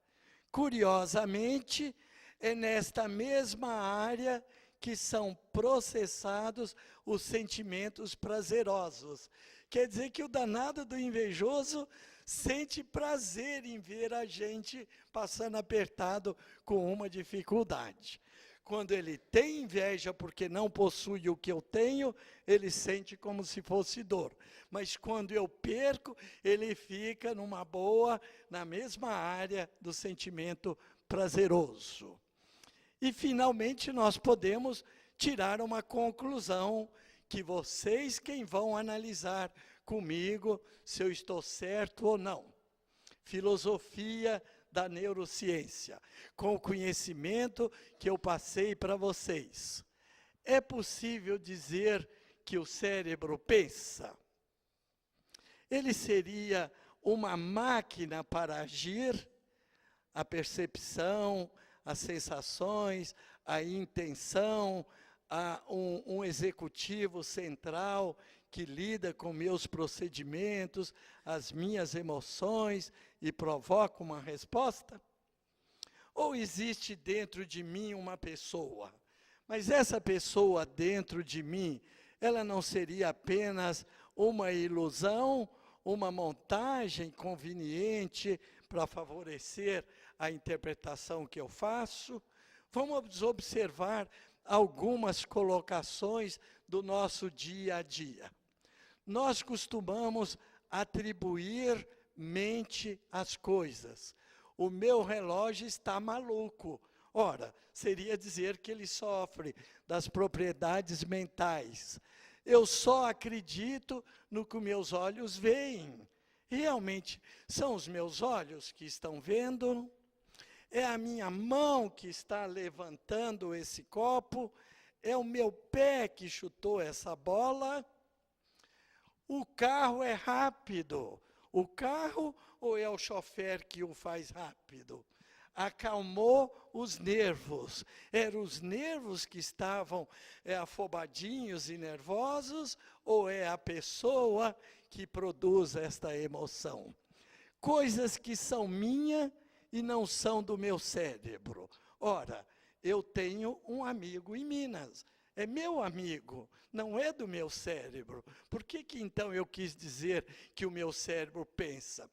Curiosamente, é nesta mesma área que são processados os sentimentos prazerosos. Quer dizer que o danado do invejoso sente prazer em ver a gente passando apertado com uma dificuldade. Quando ele tem inveja porque não possui o que eu tenho, ele sente como se fosse dor. Mas quando eu perco, ele fica numa boa, na mesma área do sentimento prazeroso. E, finalmente, nós podemos tirar uma conclusão que vocês quem vão analisar comigo se eu estou certo ou não. Filosofia da neurociência, com o conhecimento que eu passei para vocês. É possível dizer que o cérebro pensa? Ele seria uma máquina para agir, a percepção, as sensações, a intenção, um executivo central que lida com meus procedimentos, as minhas emoções e provoca uma resposta? Ou existe dentro de mim uma pessoa? Mas essa pessoa dentro de mim, ela não seria apenas uma ilusão, uma montagem conveniente para favorecer a interpretação que eu faço? Vamos observar algumas colocações do nosso dia a dia. Nós costumamos atribuir mente às coisas. O meu relógio está maluco. Ora, seria dizer que ele sofre das propriedades mentais. Eu só acredito no que meus olhos veem. Realmente, são os meus olhos que estão vendo? É a minha mão que está levantando esse copo? É o meu pé que chutou essa bola? O carro é rápido. O carro ou é o chofer que o faz rápido? Acalmou os nervos. Eram os nervos que estavam afobadinhos e nervosos ou é a pessoa que produz esta emoção? Coisas que são minhas e não são do meu cérebro. Ora, eu tenho um amigo em Minas. É meu amigo, não é do meu cérebro. Por que então eu quis dizer que o meu cérebro pensa?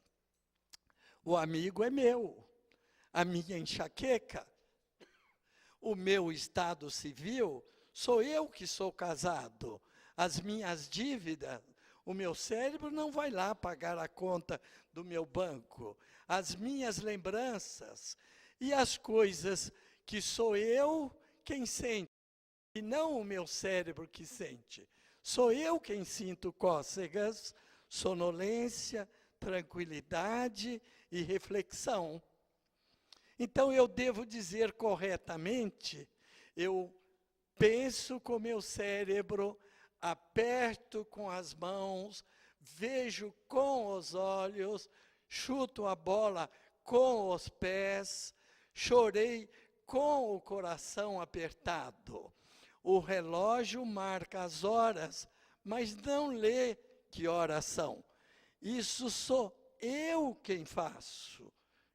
O amigo é meu, a minha enxaqueca, o meu estado civil, sou eu que sou casado. As minhas dívidas, o meu cérebro não vai lá pagar a conta do meu banco. As minhas lembranças e as coisas que sou eu quem sente. E não o meu cérebro que sente. Sou eu quem sinto cócegas, sonolência, tranquilidade e reflexão. Então eu devo dizer corretamente, eu penso com meu cérebro, aperto com as mãos, vejo com os olhos, chuto a bola com os pés, chorei com o coração apertado. O relógio marca as horas, mas não lê que horas são. Isso sou eu quem faço.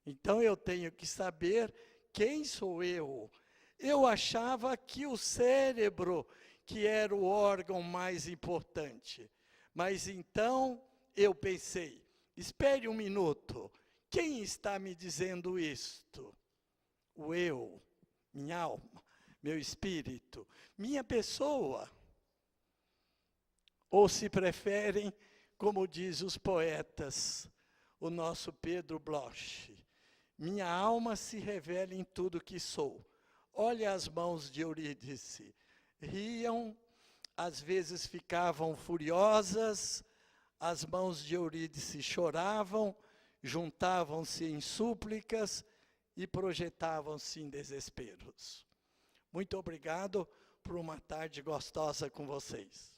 Então eu tenho que saber quem sou eu. Eu achava que o cérebro que era o órgão mais importante. Mas então eu pensei, espere um minuto, quem está me dizendo isto? O eu, minha alma, meu espírito, minha pessoa. Ou se preferem, como diz os poetas, o nosso Pedro Bloch, minha alma se revela em tudo que sou. Olha as mãos de Eurídice, riam, às vezes ficavam furiosas, as mãos de Eurídice choravam, juntavam-se em súplicas e projetavam-se em desesperos. Muito obrigado por uma tarde gostosa com vocês.